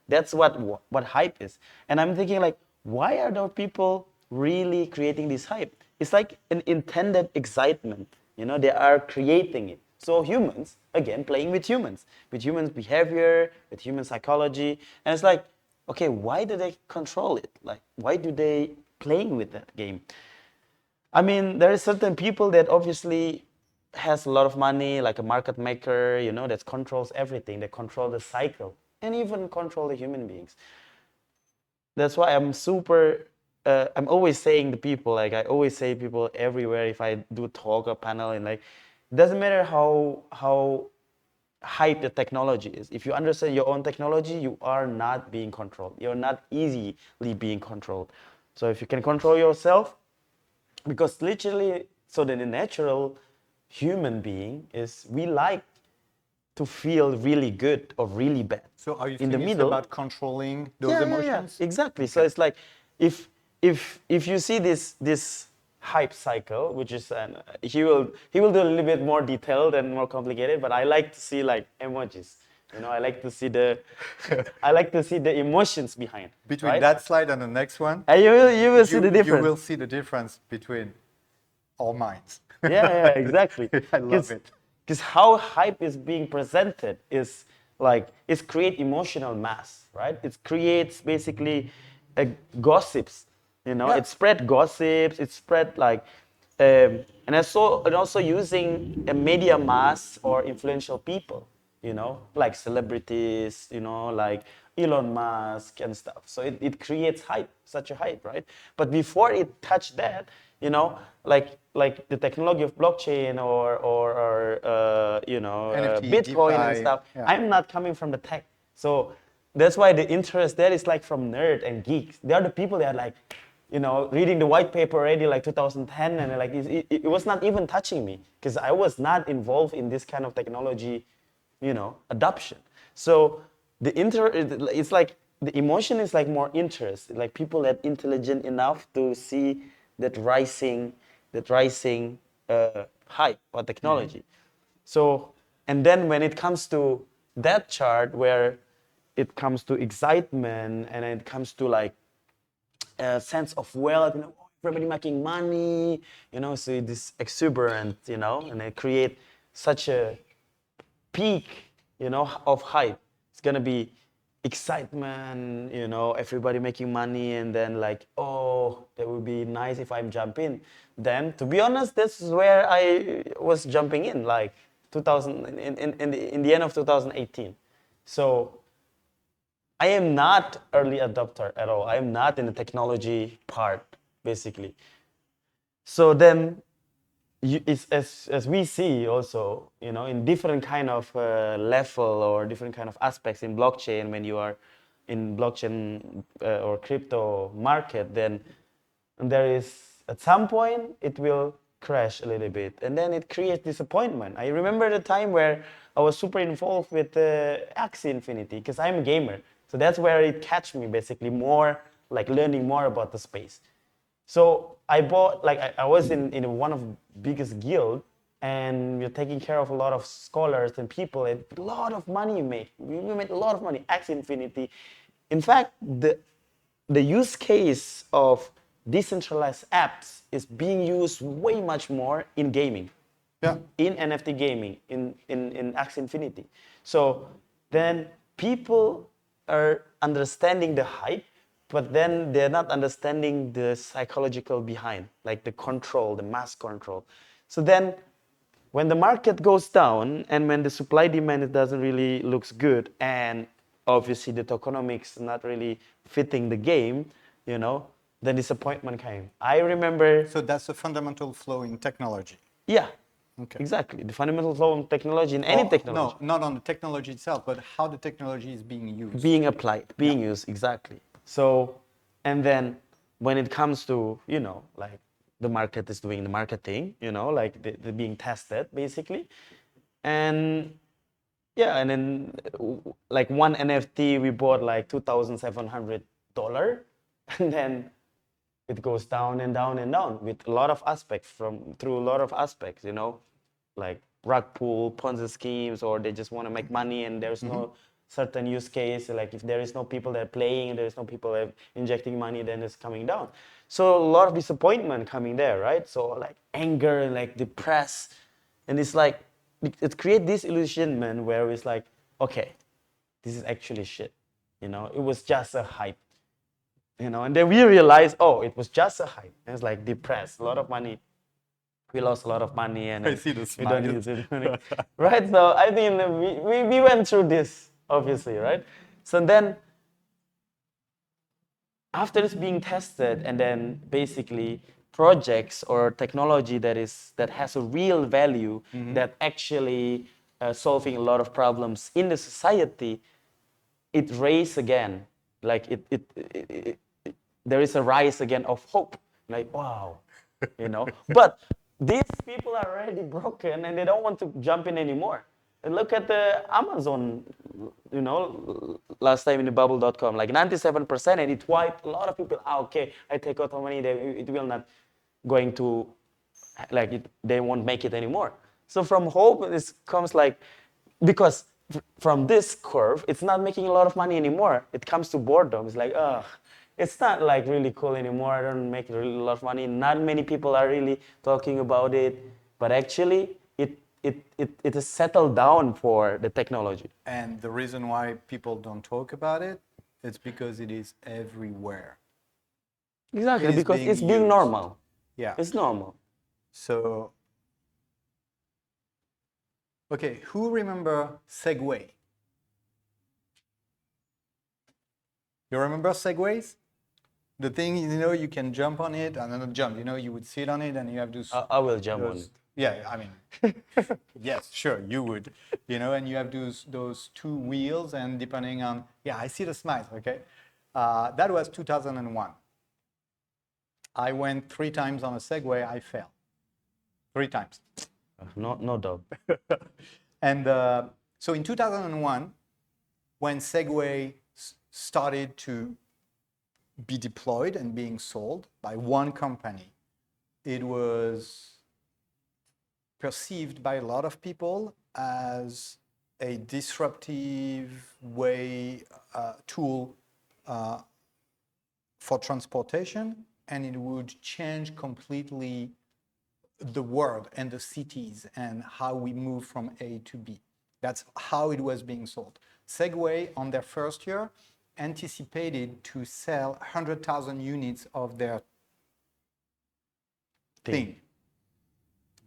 That's what hype is. And I'm thinking like, why are those people really creating this hype? It's like an intended excitement, they are creating it. So humans, again, playing with humans behavior, with human psychology. And it's like, okay, why do they control it? Like, why do they playing with that game? I mean, there are certain people that obviously has a lot of money, like a market maker, that controls everything. They control the cycle and even control the human beings. That's why I'm I'm always saying to people, like I always say people everywhere if I do talk or panel, and like, it doesn't matter how hype the technology is. If you understand your own technology, you are not being controlled. You're not easily being controlled. So if you can control yourself, because literally, so then the natural human being is we like to feel really good or really bad. So are you in the saying it's middle? about controlling those emotions? Exactly. So it's like if you see this hype cycle, which is he will do a little bit more detailed and more complicated, but I like to see like emojis. I like to see I like to see the emotions behind. Between right? that slide and the next one, And you will see the difference. You will see the difference between our minds. Yeah, exactly. I love it. Because how hype is being presented is like it's create emotional mass, right? It creates basically gossips. Yeah. It spread gossips. It spread like, and also using a media mass or influential people. Like celebrities. Like Elon Musk and stuff. So it creates hype, such a hype, right? But before it touched that, like the technology of blockchain or NFT, Bitcoin and DeFi, stuff, yeah. I'm not coming from the tech. So that's why the interest there is like from nerd and geeks. They are the people that are like, reading the white paper already like 2010 and like it was not even touching me because I was not involved in this kind of technology, adoption. So it's like the emotion is like more interest, like people that intelligent enough to see that rising hype or technology. So, and then when it comes to that chart where it comes to excitement and it comes to like a sense of wealth, everybody making money, so this exuberant, and it create such a peak, of hype. It's gonna be excitement, everybody making money, and then like, oh, that would be nice if I'm jump in. Then, to be honest, this is where I was jumping in, like 2000 in the end of 2018. So I am not early adopter at all. I am not in the technology part, basically. So then it's as we see also, in different kind of level or different kind of aspects in blockchain, when you are in blockchain or crypto market, then there is at some point it will crash a little bit, and then it creates disappointment. I remember the time where I was super involved with Axie Infinity because I'm a gamer, so that's where it catch me basically more, like learning more about the space. So I bought, like I was in one of the biggest guild, and we're taking care of a lot of scholars and people, and a lot of money we made. We made a lot of money, Axie Infinity. In fact, the use case of decentralized apps is being used way much more in gaming. Yeah. In NFT gaming, in Axie Infinity. So then people are understanding the hype, but then they're not understanding the psychological behind, like the control, the mass control. So then when the market goes down and when the supply demand doesn't really looks good, and obviously the tokenomics not really fitting the game, then disappointment came. I remember. So that's a fundamental flow in technology. Yeah. Okay. Exactly. The fundamental flow in technology, in any technology. No, not on the technology itself, but how the technology is being used. Being applied, being used, exactly. So, and then when it comes to, like the market is doing the marketing, like they're being tested basically. And yeah, and then like one NFT we bought like $2,700, and then it goes down and down and down with a lot of aspects through a lot of aspects, like rug pull, Ponzi schemes, or they just want to make money and there's no certain use case. Like if there is no people that are playing, there is no people that are injecting money, then it's coming down. So a lot of disappointment coming there, right? So like anger and like depressed, and it's like it creates this illusionment where it's like, okay, this is actually shit, it was just a hype. And then we realized, oh, it was just a hype. And it's like depressed, a lot of money. We lost a lot of money, and I see the we don't smile. use it, right? So I think we went through this, obviously, right? So then, after it's being tested, and then basically projects or technology that has a real value, that actually solving a lot of problems in the society, it raised again, like there is a rise again of hope, like wow, But these people are already broken and they don't want to jump in anymore. And look at the Amazon, last time in the bubble.com, like 97%, and it wiped a lot of people. Okay, I take out how many, it will not going to, like, they won't make it anymore. So from hope, this comes like, because from this curve, it's not making a lot of money anymore. It comes to boredom. It's like, ugh, it's not like really cool anymore. I don't make really a lot of money. Not many people are really talking about it, but actually, it is settled down for the technology. And the reason why people don't talk about it, it's because it is everywhere. Exactly, It is because being it's being used. normal. Yeah. It's normal. So, okay, who remember Segway? You remember Segways? The thing, you can jump on it, and then not jump, you would sit on it and you have to... I will jump on those, it. Yeah, I mean, yes, sure, you would, and you have those two wheels, and depending on, yeah, I see the smiles, okay? That was 2001. I went 3 times on a Segway, I fell. 3 times. No doubt. And so in 2001, when Segway started to be deployed and being sold by one company, it was perceived by a lot of people as a disruptive tool for transportation, and it would change completely the world and the cities and how we move from A to B. That's how it was being sold. Segway, on their first year, anticipated to sell 100,000 units of their thing.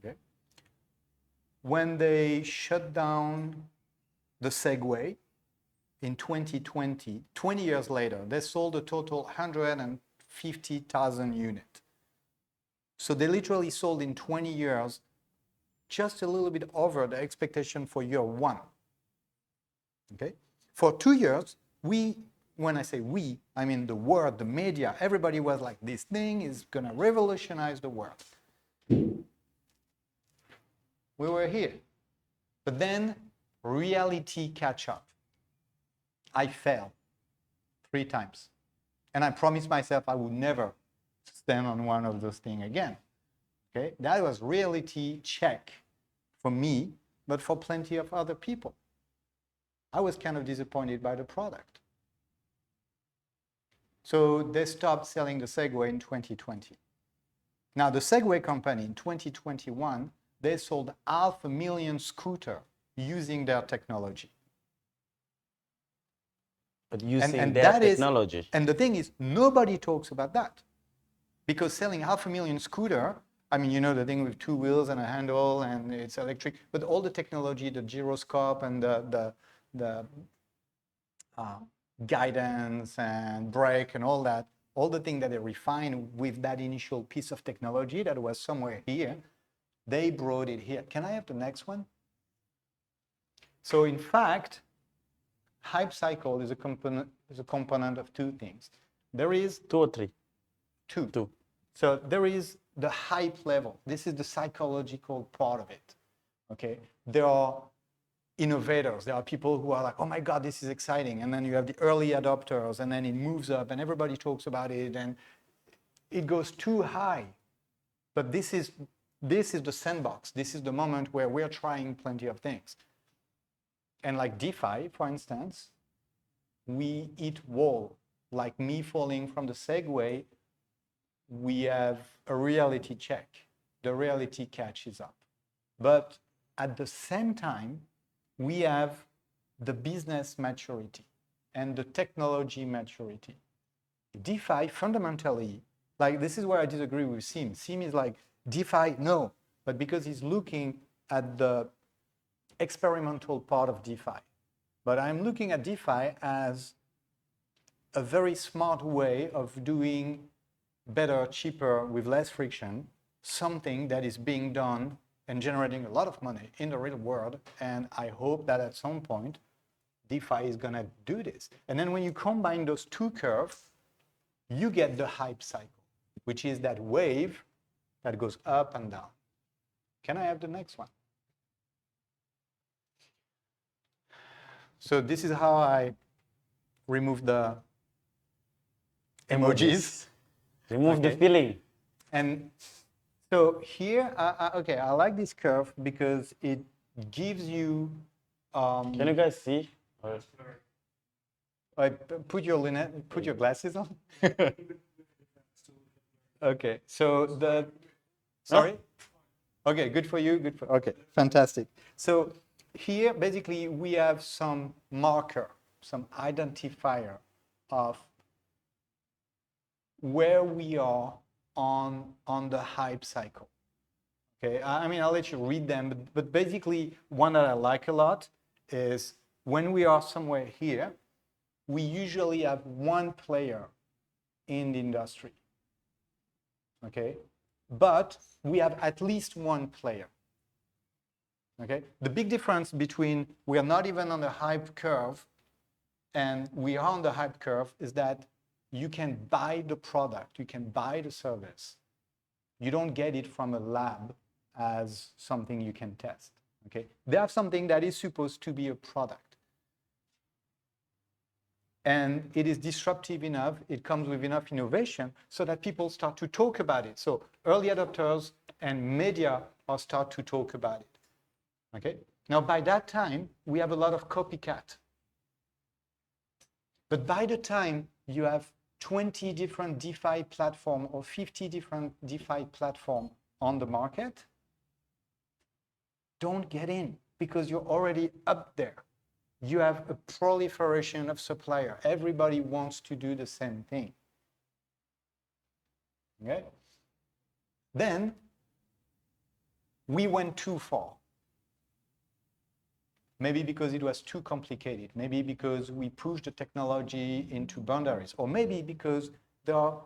Okay. When they shut down the Segway in 2020, 20 years later, they sold a total 150,000 units. So they literally sold in 20 years just a little bit over the expectation for year 1. Okay? For 2 years, when I say we, I mean the world, the media, everybody was like, this thing is going to revolutionize the world. We were here. But then reality catch up. I fell 3 times. And I promised myself I would never stand on one of those things again. Okay? That was reality check for me, but for plenty of other people. I was kind of disappointed by the product. So they stopped selling the Segway in 2020. Now the Segway company in 2021, they sold 500,000 scooters using their technology. But using And their that technology. and the thing is, nobody talks about that. Because selling 500,000 scooters, I mean, the thing with 2 wheels and a handle and it's electric, but all the technology, the gyroscope and the guidance and brake and all that, all the things that they refined with that initial piece of technology that was somewhere here, they brought it here. Can I have the next one? So in fact, hype cycle is a component of 2 things. There is 2 or 3? 2. 2. So there is the hype level. This is the psychological part of it. Okay? There are innovators. There are people who are like, oh my God, this is exciting. And then you have the early adopters, and then it moves up and everybody talks about it and it goes too high. But this is the sandbox. This is the moment where we're trying plenty of things. And like DeFi, for instance, we eat wall. Like me falling from the Segway, we have a reality check. The reality catches up. But at the same time, we have the business maturity and the technology maturity. DeFi fundamentally, like this is where I disagree with Sim. Sim is like, DeFi, no, but because he's looking at the experimental part of DeFi. But I'm looking at DeFi as a very smart way of doing better, cheaper, with less friction, something that is being done and generating a lot of money in the real world. And I hope that at some point, DeFi is going to do this. And then when you combine those 2 curves, you get the hype cycle, which is that wave that goes up and down. Can I have the next one? So this is how I remove the emojis. Remove the Okay. feeling. And so here, okay, I like this curve because it gives you. Can you guys see? Or- Put your put your glasses on. Okay, so the sorry. Okay, good for you. Good for okay, fantastic. So here, basically, we have some marker, some identifier of where we are on the hype cycle. Okay, I mean, I'll let you read them, but basically, one that I like a lot is when we are somewhere here, we usually have one player in the industry. Okay, but we have at least one player. Okay, the big difference between we are not even on the hype curve and we are on the hype curve is that you can buy the product, you can buy the service. You don't get it from a lab as something you can test. Okay, they have something that is supposed to be a product. And it is disruptive enough, it comes with enough innovation so that people start to talk about it. So early adopters and media are start to talk about it. Okay. Now by that time, we have a lot of copycat. But by the time you have 20 different DeFi platform or 50 different DeFi platform on the market, don't get in because you're already up there. You have a proliferation of supplier. Everybody wants to do the same thing. Okay? Then we went too far. Maybe because it was too complicated. Maybe because we pushed the technology into boundaries. Or maybe because there are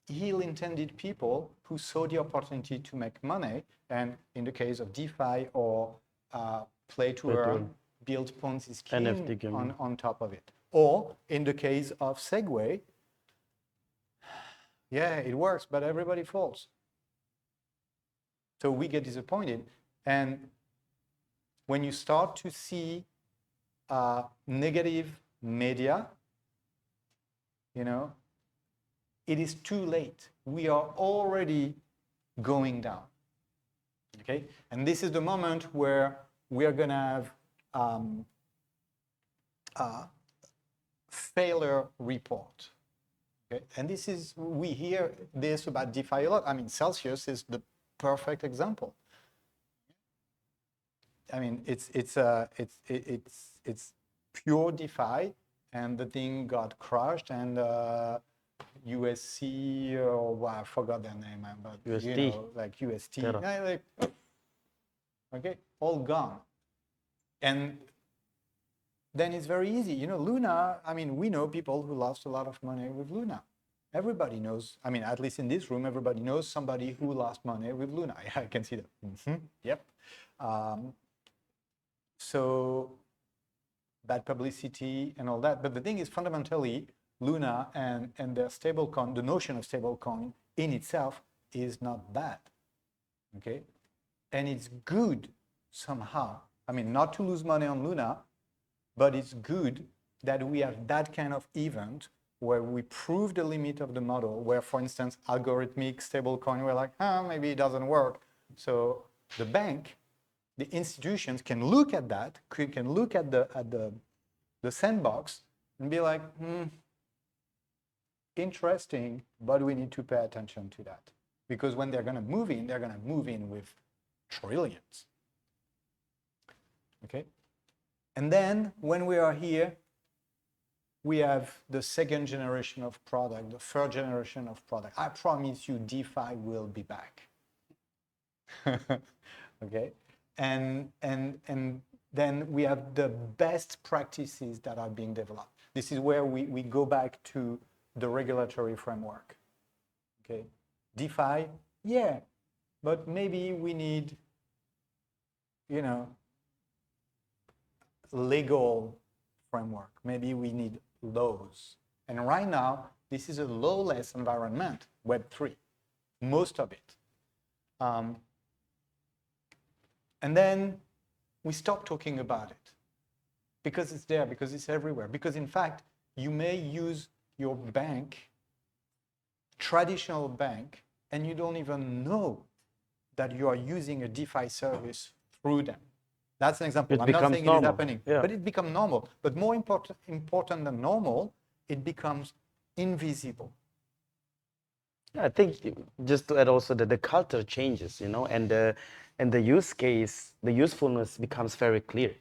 ill-intended people who saw the opportunity to make money. And in the case of DeFi or play to earn, build Ponzi scheme on top of it. Or in the case of Segway, yeah, it works, but everybody falls. So we get disappointed. And when you start to see negative media, you know, it is too late. We are already going down. Okay? And this is the moment where we are going to have failure report. Okay? And this is, we hear this about DeFi a lot. I mean, Celsius is the perfect example. I mean, it's pure DeFi, and the thing got crushed, and USC or well, I forgot their name, but UST. you know, like UST, yeah, like, okay, all gone. And then it's very easy, you know. Luna. I mean, we know people who lost a lot of money with Luna. Everybody knows. I mean, at least in this room, everybody knows somebody who lost money with Luna. Yeah, I can see that. Mm-hmm. Yep. So bad publicity and all that. But the thing is, fundamentally, Luna and their stablecoin, the notion of stablecoin in itself is not bad. Okay? And it's good somehow. I mean, not to lose money on Luna, but it's good that we have that kind of event where we prove the limit of the model, where, for instance, algorithmic stablecoin, we're like, maybe it doesn't work. So the bank, the institutions can look at that, can look at the sandbox and be like, interesting, but we need to pay attention to that. Because when they're going to move in, they're going to move in with trillions. Okay? And then when we are here, we have the second generation of product, the third generation of product. I promise you, DeFi will be back. Okay? And then we have the best practices that are being developed. This is where we go back to the regulatory framework. Okay, DeFi, yeah, but maybe we need, you know, legal framework. Maybe we need laws. And right now, this is a lawless environment, Web3, most of it. And then we stop talking about it. because it's there, because it's everywhere. Because in fact, you may use your bank, traditional bank, and you don't even know that you are using a DeFi service through them. That's an example. It I'm not becomes saying it normal. is happening, Yeah. but it becomes normal. But more important than normal, it becomes invisible. Yeah, I think just to add also that the culture changes, and the use case, the usefulness becomes very clear.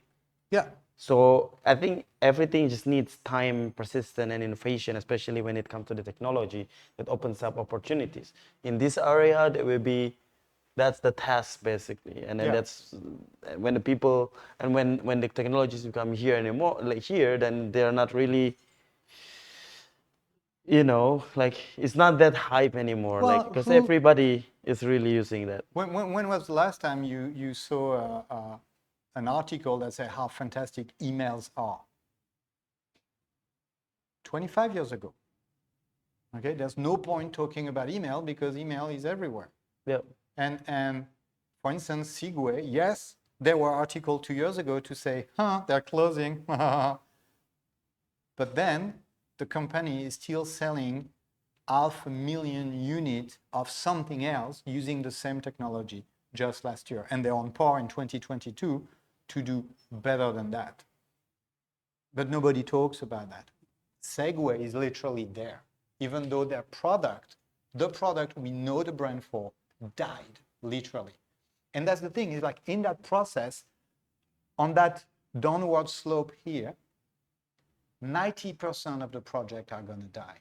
Yeah. So I think everything just needs time, persistence, and innovation, especially when it comes to the technology that opens up opportunities. In this area, there will be, that's the task basically, and then Yeah. that's when the people and when the technologies become here anymore, like here, then they're not really, like it's not that hype anymore, Well, like because everybody is really using that. when was the last time you saw an article that said how fantastic emails are? 25 years ago. Okay, there's no point talking about email because email is everywhere. Yeah. And for instance, Seagway, yes, there were articles 2 years ago to say, they're closing. But then the company is still selling 500,000 units of something else using the same technology just last year. And they're on par in 2022 to do better than that. But nobody talks about that. Segway is literally there, even though their product, the product we know the brand for, died, literally. And that's the thing, is like in that process, on that downward slope here, 90% of the project are going to die.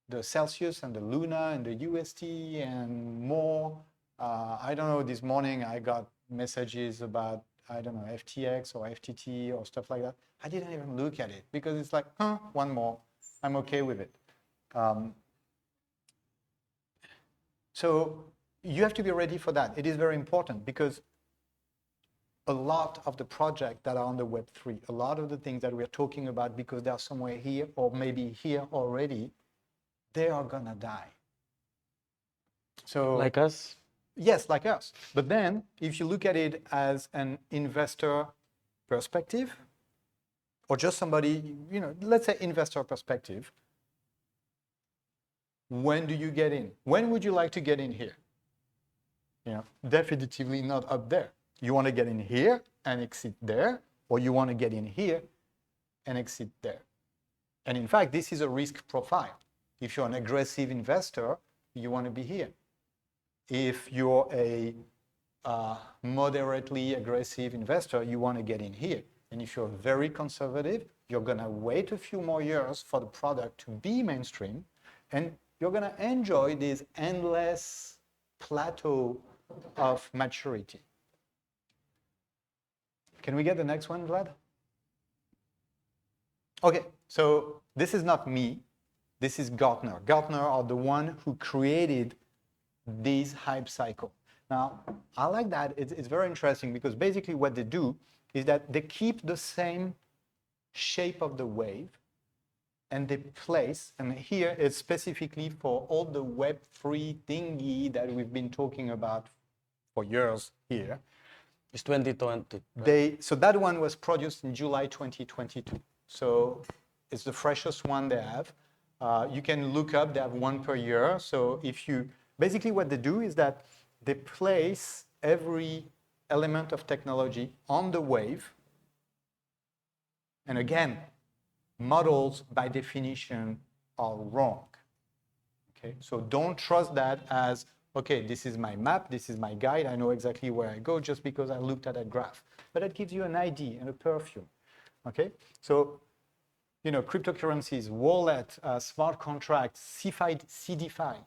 The Celsius and the Luna and the UST and more. I don't know, this morning I got messages about, I don't know, FTX or FTT or stuff like that. I didn't even look at it because it's like, one more. I'm okay with it. So you have to be ready for that. It is very important because a lot of the projects that are on the Web3, a lot of the things that we're talking about because they are somewhere here or maybe here already, they are gonna die. So Like us. yes, like us. But then if you look at it as an investor perspective, or just somebody, let's say investor perspective, when do you get in? When would you like to get in here? Definitively not up there. You want to get in here and exit there, or you want to get in here and exit there. And in fact, this is a risk profile. If you're an aggressive investor, you want to be here. If you're a moderately aggressive investor, you want to get in here. And if you're very conservative, you're going to wait a few more years for the product to be mainstream, and you're going to enjoy this endless plateau of maturity. Can we get the next one, Vlad? Okay, so this is not me. This is Gartner. Gartner are the one who created this hype cycle. Now, I like that. It's very interesting because basically what they do is that they keep the same shape of the wave and they place, and here it's specifically for all the Web3 thingy that we've been talking about for years here. It's 2020. So that one was produced in July 2022. So it's the freshest one they have. You can look up, they have one per year. So basically what they do is that they place every element of technology on the wave. And again, models by definition are wrong. Okay, so don't trust that as, okay, this is my map, this is my guide, I know exactly where I go just because I looked at a graph. But that gives you an ID and a perfume. Okay, so cryptocurrencies, wallet, smart contracts, CDFI,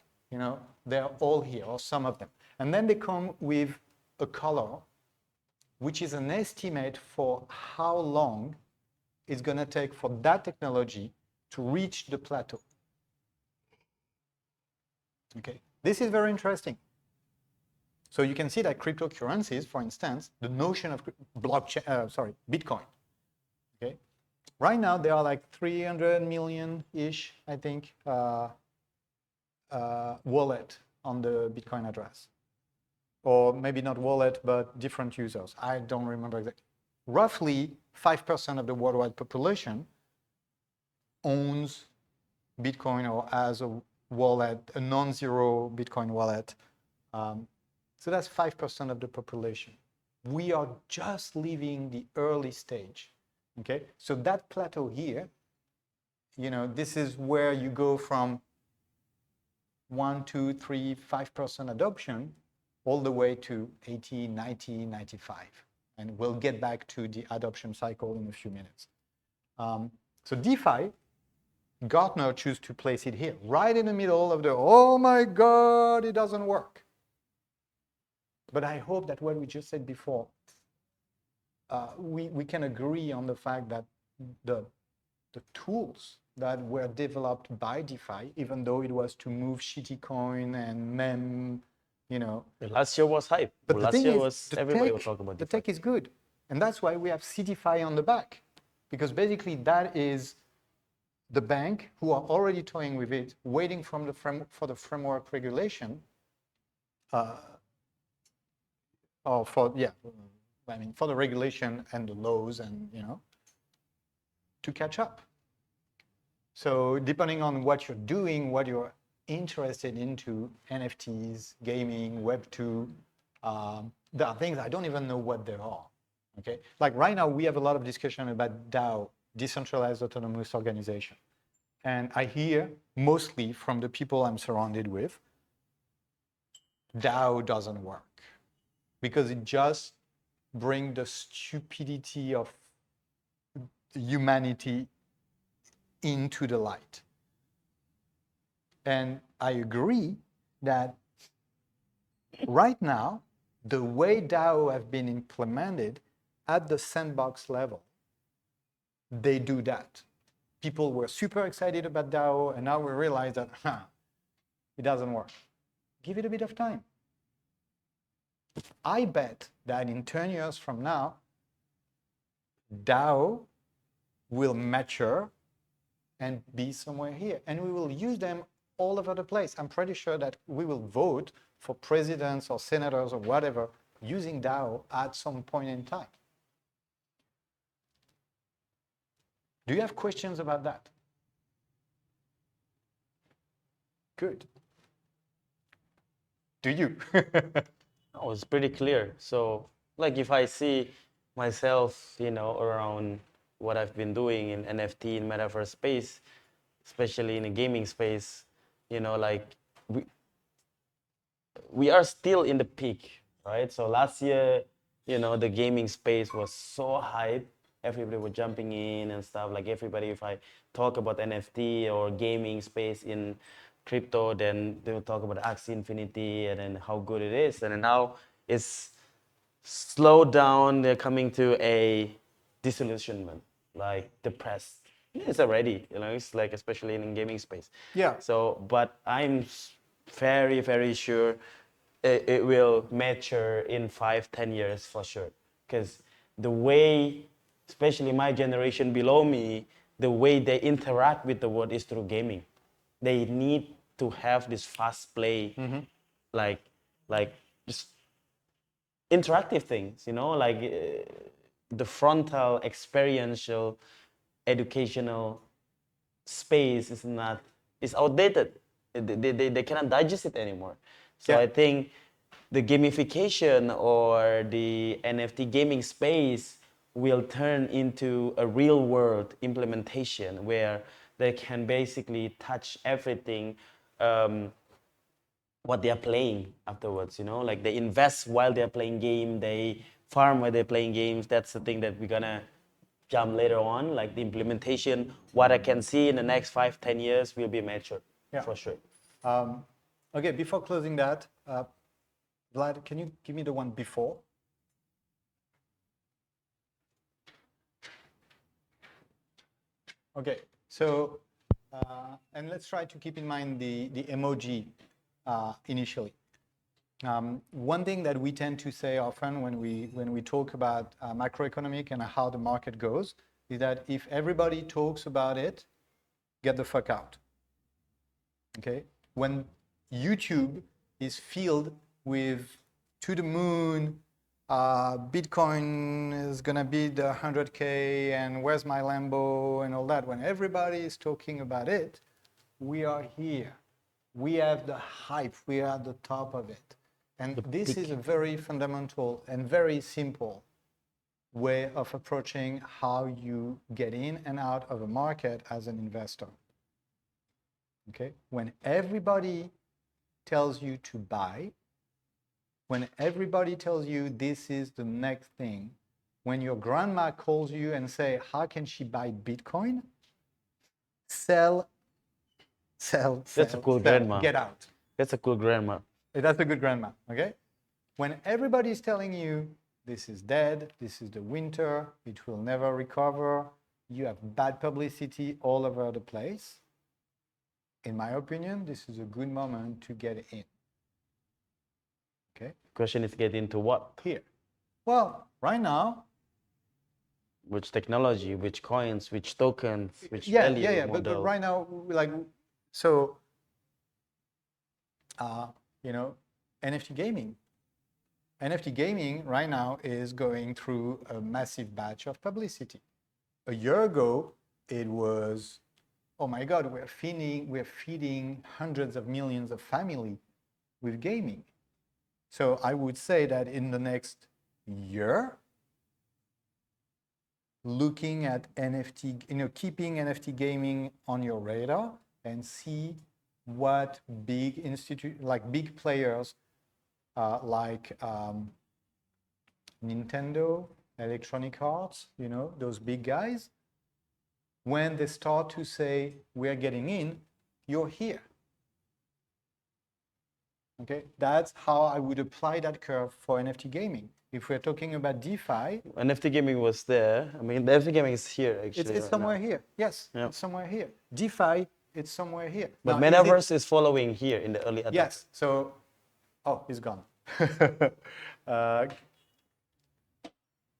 they're all here, or some of them. And then they come with a color, which is an estimate for how long it's going to take for that technology to reach the plateau. Okay, this is very interesting. So you can see that cryptocurrencies, for instance, the notion of Bitcoin. Okay, right now there are like 300 million-ish, I think, wallet on the Bitcoin address, or maybe not wallet, but different users. I don't remember exactly. roughly 5% of the worldwide population owns Bitcoin or has a wallet, a non-zero Bitcoin wallet. So that's 5% of the population. We are just leaving the early stage. Okay, so that plateau here, this is where you go from 1, 2, 3, 5% adoption all the way to 80, 90, 95. And we'll get back to the adoption cycle in a few minutes. So DeFi, Gartner choose to place it here, right in the middle of the, oh my God, it doesn't work. But I hope that what we just said before, we can agree on the fact that the tools that were developed by DeFi, even though it was to move shitty coin and meme, The last year was hype. but the last thing year is, was the everybody tech, was talking about the DeFi. tech is good. And that's why we have CDFI on the back. Because basically that is the bank who are already toying with it, waiting for the framework regulation, or for the regulation and the laws and, to catch up. So depending on what you're doing, what you're interested into, NFTs, gaming, Web2, there are things I don't even know what they are. Okay, like right now we have a lot of discussion about DAO, decentralized autonomous organization, and I hear mostly from the people I'm surrounded with, DAO doesn't work because it just brings the stupidity of humanity into the light. And I agree that right now, the way DAO have been implemented at the sandbox level, they do that. People were super excited about DAO, and now we realize that, it doesn't work. Give it a bit of time. I bet that in 10 years from now, DAO will mature and be somewhere here. And we will use them all over the place. I'm pretty sure that we will vote for presidents or senators or whatever using DAO at some point in time. Do you have questions about that? Good. Do you? Oh, it's pretty clear. So, like if I see myself, around what I've been doing in NFT, in metaverse space, especially in the gaming space, like we are still in the peak, right? So last year, the gaming space was so hype. Everybody was jumping in and stuff. Like everybody, if I talk about NFT or gaming space in crypto, then they will talk about Axie Infinity and then how good it is. And then now it's slowed down. They're coming to a disillusionment, like depressed. It's already, it's like especially in gaming space. Yeah. So, but I'm very, very sure it will mature in 5-10 years for sure. Because the way, especially my generation below me, the way they interact with the world is through gaming. They need to have this fast play, like just interactive things, like the frontal, experiential, educational space is outdated. They cannot digest it anymore. So Yeah. I think the gamification or the NFT gaming space will turn into a real world implementation where they can basically touch everything what they are playing afterwards, like they invest while they're playing game, they farm while they're playing games. That's the thing that we're gonna jump later on, like the implementation. What I can see in the next 5-10 years will be mature, Yeah. for sure. Okay, before closing that, Vlad, can you give me the one before? Okay, so, and let's try to keep in mind the emoji initially. One thing that we tend to say often when we talk about macroeconomic and how the market goes is that if everybody talks about it, get the fuck out. Okay? When YouTube is filled with to the moon Bitcoin is gonna be the 100K, and where's my Lambo and all that. When everybody is talking about it, we are here. We have the hype. We are at the top of it. And this is a very fundamental and very simple way of approaching how you get in and out of a market as an investor. Okay? When everybody tells you to buy, when everybody tells you this is the next thing, when your grandma calls you and say, how can she buy Bitcoin? Sell. That's a cool grandma. Get out. That's a cool grandma. That's a good grandma, okay? When everybody is telling you this is dead, this is the winter, it will never recover, you have bad publicity all over the place, in my opinion, this is a good moment to get in. Okay? Question is get into what? Here. Well, right now, Which technology, which coins, which tokens, which yeah, value but model. right now, like, so, NFT gaming. NFT gaming right now is going through a massive batch of publicity. A year ago, it was, oh my God, we're feeding hundreds of millions of families with gaming. So I would say that in the next year, looking at NFT, keeping NFT gaming on your radar and see what big big players like Nintendo, Electronic Arts, those big guys, when they start to say, we're getting in, you're here. Okay, that's how I would apply that curve for NFT gaming. If we're talking about DeFi, NFT gaming was there. I mean, the NFT gaming is here actually. it's right somewhere now. here. Yes, Yeah. it's somewhere here. DeFi, it's somewhere here. But Now, is it- Metaverse is following here in the early adopters. Yes. So, oh, he's gone.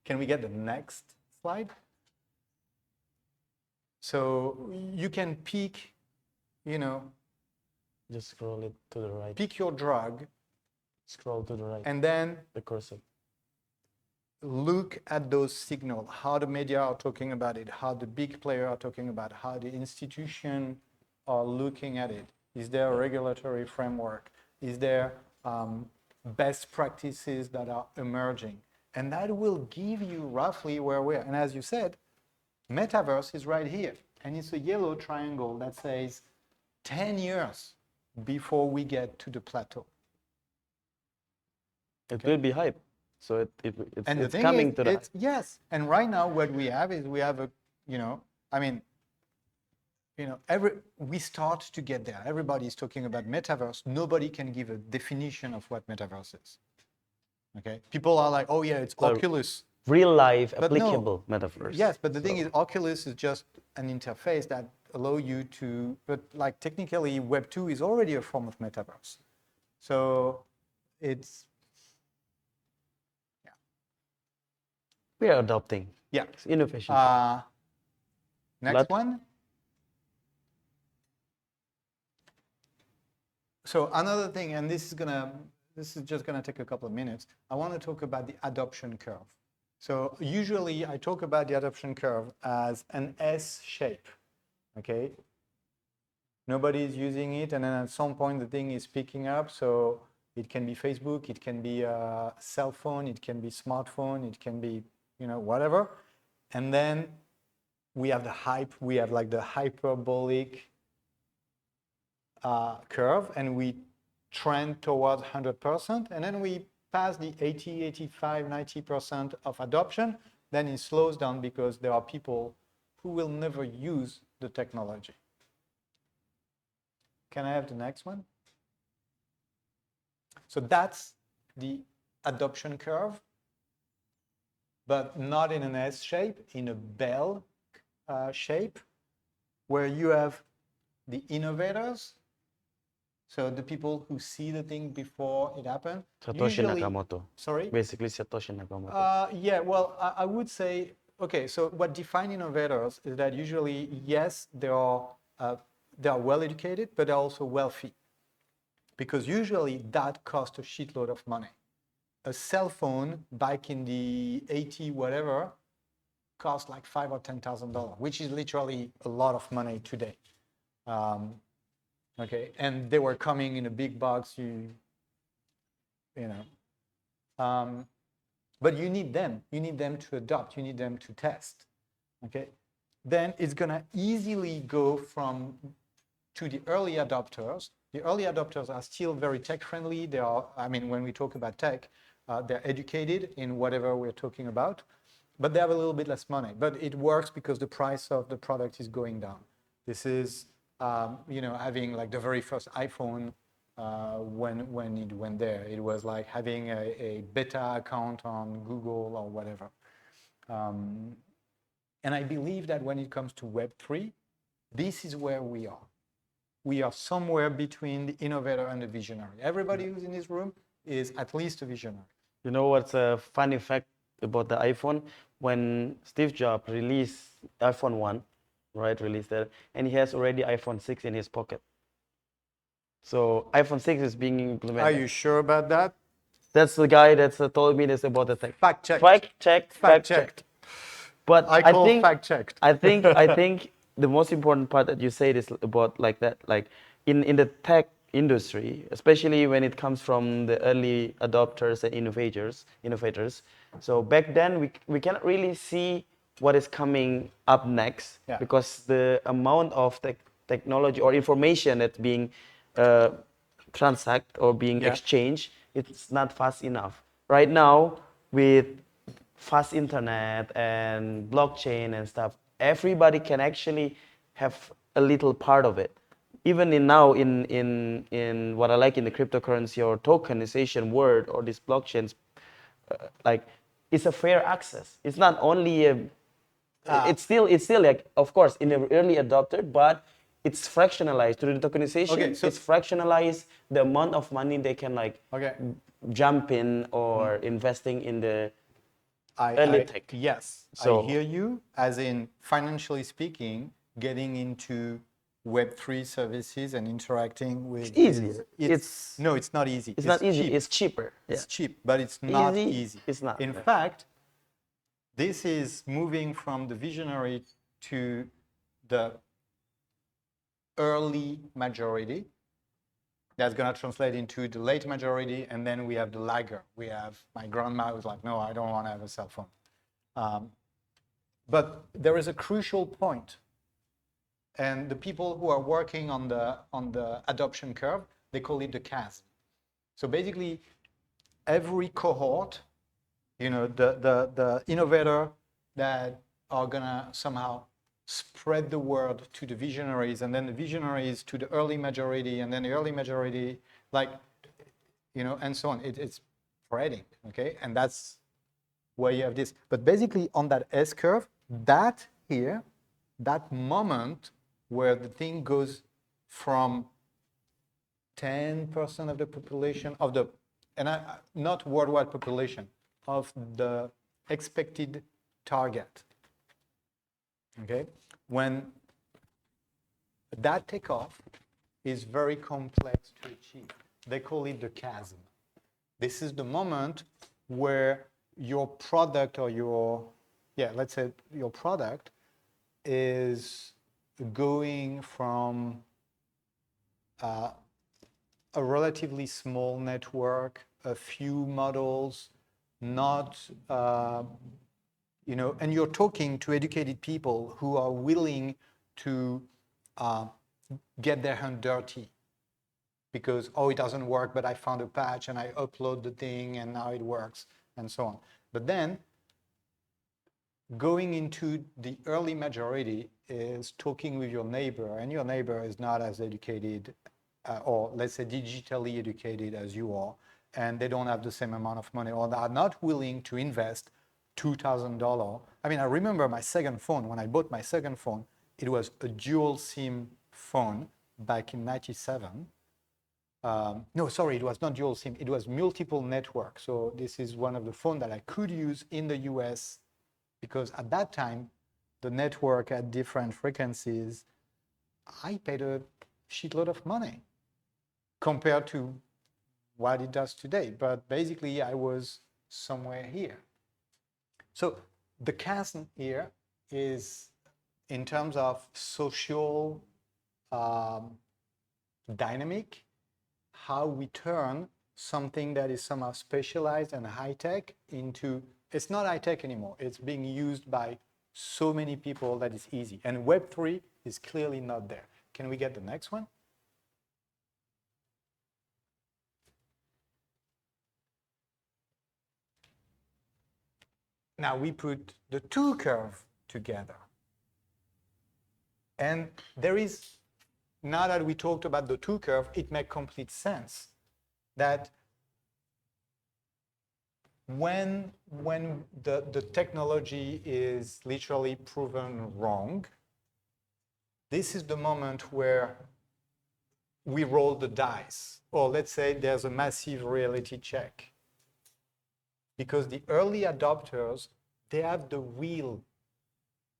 Can we get the next slide? So you can pick, Just scroll it to the right. pick your drug, Scroll to the right. and then The cursor. look at those signals, how the media are talking about it, how the big players are talking about it, how the institutions are looking at it. Is there a regulatory framework? Is there best practices that are emerging? And that will give you roughly where we're. And as you said, Metaverse is right here. And it's a yellow triangle that says 10 years before we get to the plateau. It will be hype. So And the it's thing coming is, to the yes. And right now, what we have is we have we start to get there. Everybody is talking about metaverse. Nobody can give a definition of what metaverse is. Okay, people are like, oh yeah, it's Oculus. real life But no. applicable metaverse. Yes, but the thing is, Oculus is just an interface that allow you to. But like technically, Web 2 is already a form of metaverse. So it's We are adopting. yeah. It's innovation. Next But- one. So another thing, and this is just gonna take a couple of minutes. I want to talk about the adoption curve. So usually I talk about the adoption curve as an S shape. Okay. Nobody is using it, and then at some point the thing is picking up. So it can be Facebook, it can be a cell phone, it can be smartphone, it can be whatever. And then we have the hype. We have like the hyperbolic curve, and we trend towards 100%, and then we pass the 80, 85, 90% of adoption, then it slows down because there are people who will never use the technology. Can I have the next one? So that's the adoption curve, but not in an S shape, in a bell shape, where you have the innovators. So the people who see the thing before it happened. Satoshi Nakamoto. Sorry? Basically, Satoshi Nakamoto. Yeah, well, I would say, okay, so what defines innovators is that usually, yes, they are well educated, but they're also wealthy. Because usually that costs a shitload of money. a cell phone back in the 80 whatever cost like $5,000 or $10,000, which is literally a lot of money today. Okay, and they were coming in a big box. You know, but you need them. You need them to adopt. You need them to test. Okay, then it's gonna easily go from to the early adopters. The early adopters are still very tech friendly. They are, I mean, when we talk about tech, they're educated in whatever we're talking about, but they have a little bit less money. But it works because the price of the product is going down. This is, you know, having like the very first iPhone when it went there. It was like having a beta account on Google or whatever. And I believe that when it comes to Web3, this is where we are. We are somewhere between the innovator and the visionary. Everybody who's in this room is at least a visionary. You know what's a funny fact about the iPhone? When Steve Jobs released iPhone 1, right, released that, and he has already iPhone 6 in his pocket. So iPhone 6 is being implemented. Are you sure about that? That's the guy that's told me this about the tech. Fact checked. Fact checked. But I call think fact checked. I think the most important part that you said is about like that, like in the tech industry, especially when it comes from the early adopters and innovators. So back then we cannot really see what is coming up next because the amount of technology or information that's being transact or being exchanged, it's not fast enough. Right now with fast internet and blockchain and stuff, everybody can actually have a little part of it. Even in what I like in the cryptocurrency or tokenization world or these blockchains, like it's a fair access. It's not only it's still like, of course, in the early adopter, but it's fractionalized through the tokenization. Okay, so it's fractionalized the amount of money they can like jump in or investing in the early tech. Yes, So- I hear you. As in, financially speaking, getting into Web3 services and interacting with... It's easier. No, it's not easy. It's not easy. Cheap. It's cheaper. Yeah. It's cheap, but it's not Easy, easy. it's not, In yeah. fact, this is moving from the visionary to the early majority. That's going to translate into the late majority, and then we have the lagger. We have my grandma who's like, no, I don't want to have a cell phone. But there is a crucial point, and the people who are working on the adoption curve, they call it the chasm. So basically, every cohort, you know, the innovator that are gonna somehow spread the word to the visionaries, and then the visionaries to the early majority, and then the early majority, like, you know, and so on. It's spreading, okay? And that's where you have this. But basically on that S curve, that here, that moment where the thing goes from 10% of the population of the, not worldwide population, of the expected target. Okay, when that takeoff is very complex to achieve, they call it the chasm. This is the moment where your product or your, let's say your product is going from a relatively small network, a few models, not, you know, and you're talking to educated people who are willing to get their hand dirty because, oh, it doesn't work, but I found a patch and I upload the thing and now it works and so on. But then going into the early majority is talking with your neighbor, and your neighbor is not as educated or let's say digitally educated as you are, and they don't have the same amount of money or they are not willing to invest $2,000. I mean, I remember my second phone. When I bought my second phone, it was a dual SIM phone back in '97. No, sorry, it was not dual SIM. It was multiple network. So this is one of the phones that I could use in the US because at that time, the network at different frequencies, I paid a shitload of money compared to what it does today. But basically, I was somewhere here. So the chasm here is, in terms of social dynamic, how we turn something that is somehow specialized and high-tech into, it's not high-tech anymore. It's being used by so many people that it's easy. And Web3 is clearly not there. Can we get the next one? Now we put the two curves together. And there is, now that we talked about the two curve, it makes complete sense that when the technology is literally proven wrong, this is the moment where we roll the dice, or let's say there's a massive reality check. Because the early adopters, they have the will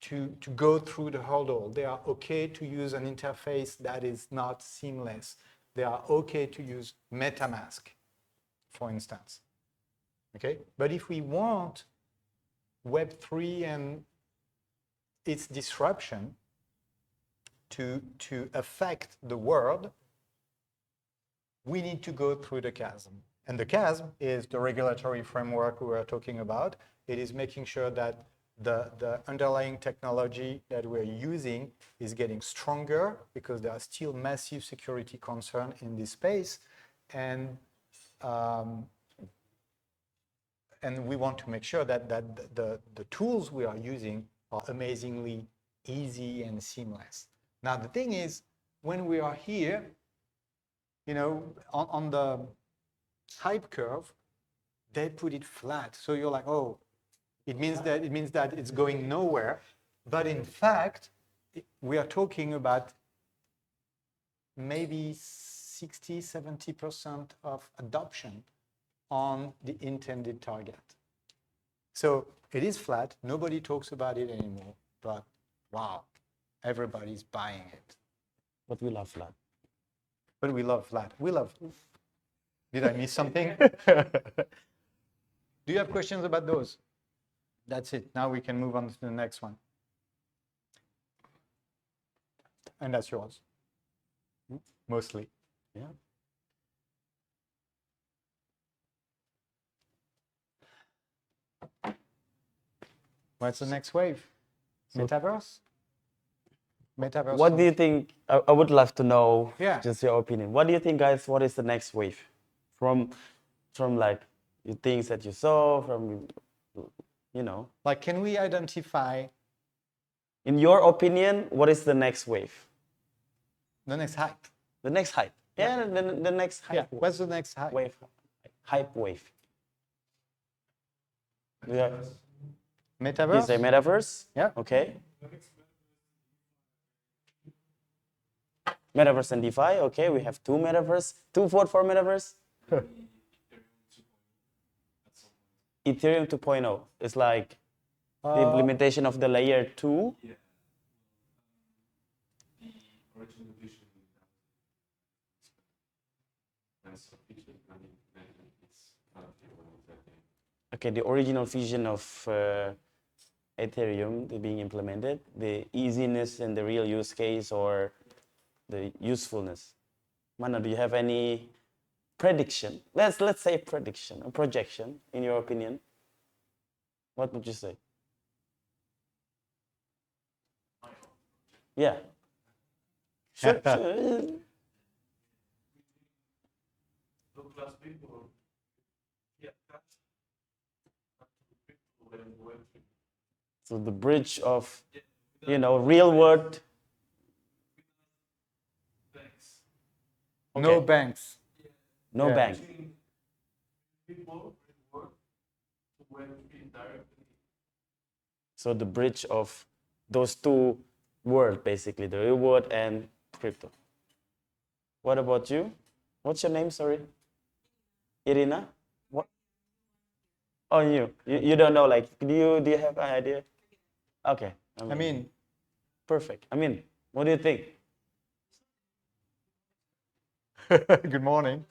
to go through the hurdle. They are okay to use an interface that is not seamless. They are okay to use MetaMask, for instance. Okay? But if we want Web3 and its disruption to affect the world, we need to go through the chasm. And the chasm is the regulatory framework we were talking about. It is making sure that the underlying technology that we're using is getting stronger, because there are still massive security concerns in this space. And we want to make sure that the tools we are using are amazingly easy and seamless. Now, the thing is, when we are here, you know, on the hype curve, they put it flat. So you're like, oh, it means that it's going nowhere. But in fact, we are talking about maybe 60, 70% of adoption on the intended target. So it is flat. Nobody talks about it anymore. But wow, everybody's buying it. But we love flat. But we love flat. We love. Did I miss something? Do you have questions about those? That's it. Now we can move on to the next one. And that's yours. Mostly. Yeah. What's the next wave? Metaverse? Metaverse. What do you think? I would love to know, Yeah. just your opinion. What do you think, guys? What is the next wave? From like the things that you saw, from, you know. Like, can we identify In your opinion, what is the next wave? the next hype? The next hype. Yeah, the next hype. Yeah. What's the next hype? Wave. Hype wave. Yeah. Metaverse? Is there metaverse? Yeah. Okay. Metaverse and DeFi. Okay, we have two metaverse. Two vote for metaverse. Ethereum 2.0 is like the implementation of the layer 2. Okay, the original vision of Ethereum being implemented, the easiness and the real use case or the usefulness. Mano, do you have any prediction? Let's say prediction, a projection, in your opinion. What would you say? Yeah. Sure. So the bridge of, real world. No banks. No Yeah. bank. So the bridge of those two worlds, basically, the real world and crypto. What about you? What's your name, sorry? Irina? What? Oh, you don't know, like, do you have an idea? Okay. I mean, perfect. What do you think? good morning.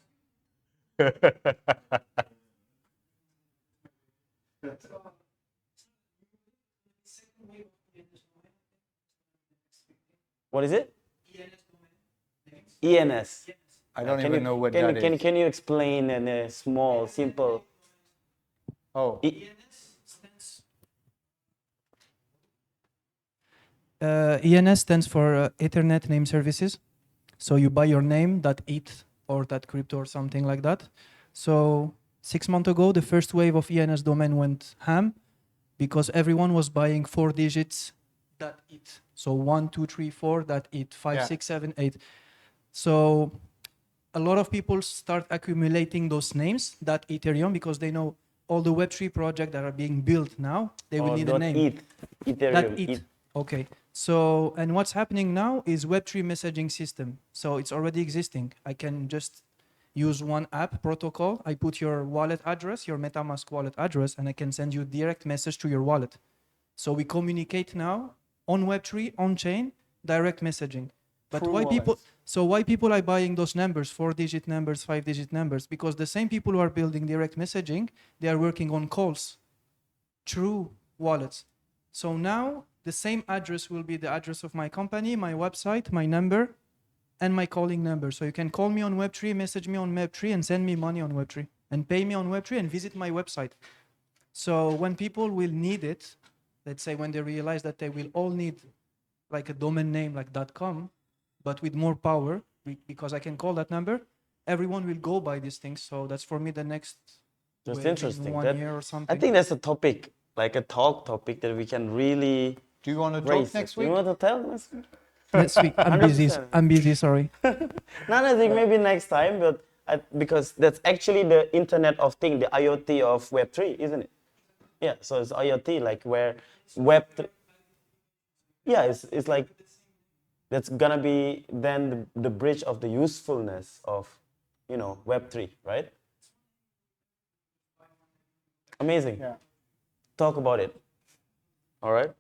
What is it? ENS. I don't Can even you know what can that can is. can you explain in a small, simple? Oh, ENS stands for Ethernet Name Services. So you buy your name, .eth or .crypto or something like that. So 6 months ago, the first wave of ENS domain went ham because everyone was buying 4 digits .eth. So 1, 2, 3, 4 .eth, 5, Yeah. 6, 7, 8. So a lot of people start accumulating those names, Ethereum, because they know all the Web3 projects that are being built now, they will Or need a name. .eth, Ethereum. That. Okay. So, and what's happening now is Web3 messaging system. So it's already existing. I can just use one app protocol. I put your wallet address, your MetaMask wallet address, and I can send you direct message to your wallet. So we communicate now on Web3, on chain, direct messaging. But Through why people? wallets. So why people are buying those numbers, 4-digit numbers, 5-digit numbers? Because the same people who are building direct messaging, they are working on calls through wallets. So now the same address will be the address of my company, my website, my number, and my calling number. So you can call me on Web3, message me on Web3, and send me money on Web3, and pay me on Web3, and visit my website. So when people will need it, let's say when they realize that they will all need like a domain name like .com, but with more power, because I can call that number, everyone will go buy these things. So that's for me the next That's wave in interesting. 1 year or something. I think that's a topic, like a talk topic that we can really do you want to raise. talk next You week? want to tell us? Next week, I'm busy. 100%. I'm busy. Sorry. No, I think maybe next time, but because that's actually the Internet of Things, the IoT of Web3, isn't it? Yeah, so it's IoT, like where Web3, yeah, it's like that's gonna be then the bridge of the usefulness of, Web3, right? Amazing. Yeah. Talk about it. All right.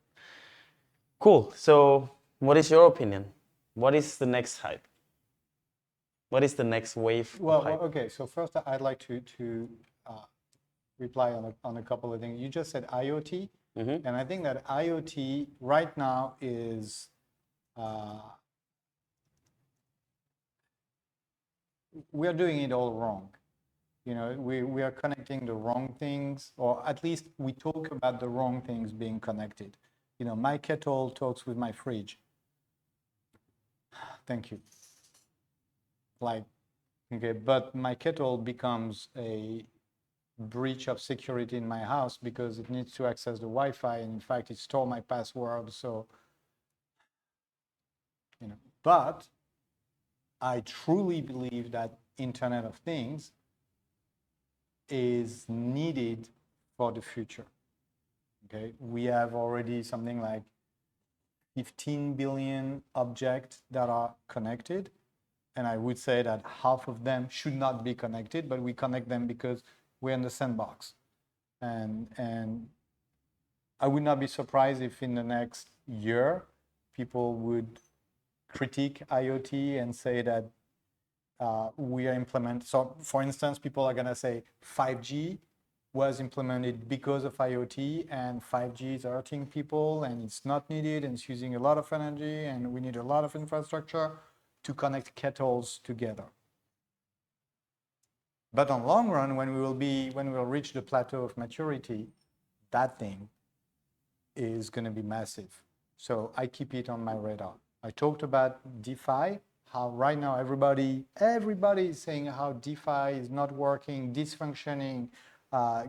Cool. So, what is your opinion? What is the next hype? What is the next wave of Well, hype? okay. So first, I'd like to reply on a couple of things. You just said IoT, Mhm. and I think that IoT right now is we are doing it all wrong. We are connecting the wrong things, or at least we talk about the wrong things being connected. My kettle talks with my fridge. Thank you. Like, okay, but my kettle becomes a breach of security in my house because it needs to access the Wi-Fi, and in fact, it stole my password. So, but I truly believe that Internet of Things is needed for the future. Okay, we have already something like 15 billion objects that are connected, and I would say that half of them should not be connected, but we connect them because we're in the sandbox. And I would not be surprised if in the next year people would critique IoT and say that we are implementing. So, for instance, people are going to say 5G was implemented because of IoT, and 5G is hurting people, and it's not needed, and it's using a lot of energy, and we need a lot of infrastructure to connect kettles together. But on long run, when we'll reach the plateau of maturity, that thing is going to be massive. So I keep it on my radar. I talked about DeFi, how right now everybody is saying how DeFi is not working, dysfunctioning,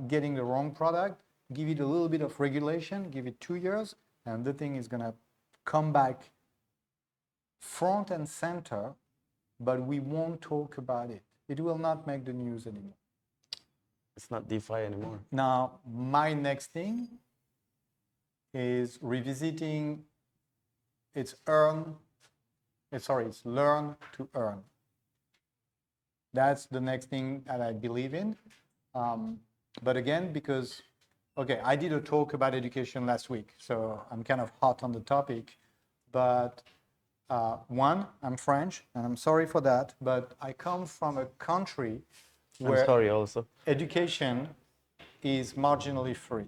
getting the wrong product. Give it a little bit of regulation, give it 2 years, and the thing is going to come back front and center, but we won't talk about it. It will not make the news anymore. It's not DeFi anymore. Now, my next thing is revisiting it's learn to earn. That's the next thing that I believe in. But again, because, okay, I did a talk about education last week, so I'm kind of hot on the topic. But one, I'm French, and I'm sorry for that, but I come from a country I'm where sorry also. education is marginally free.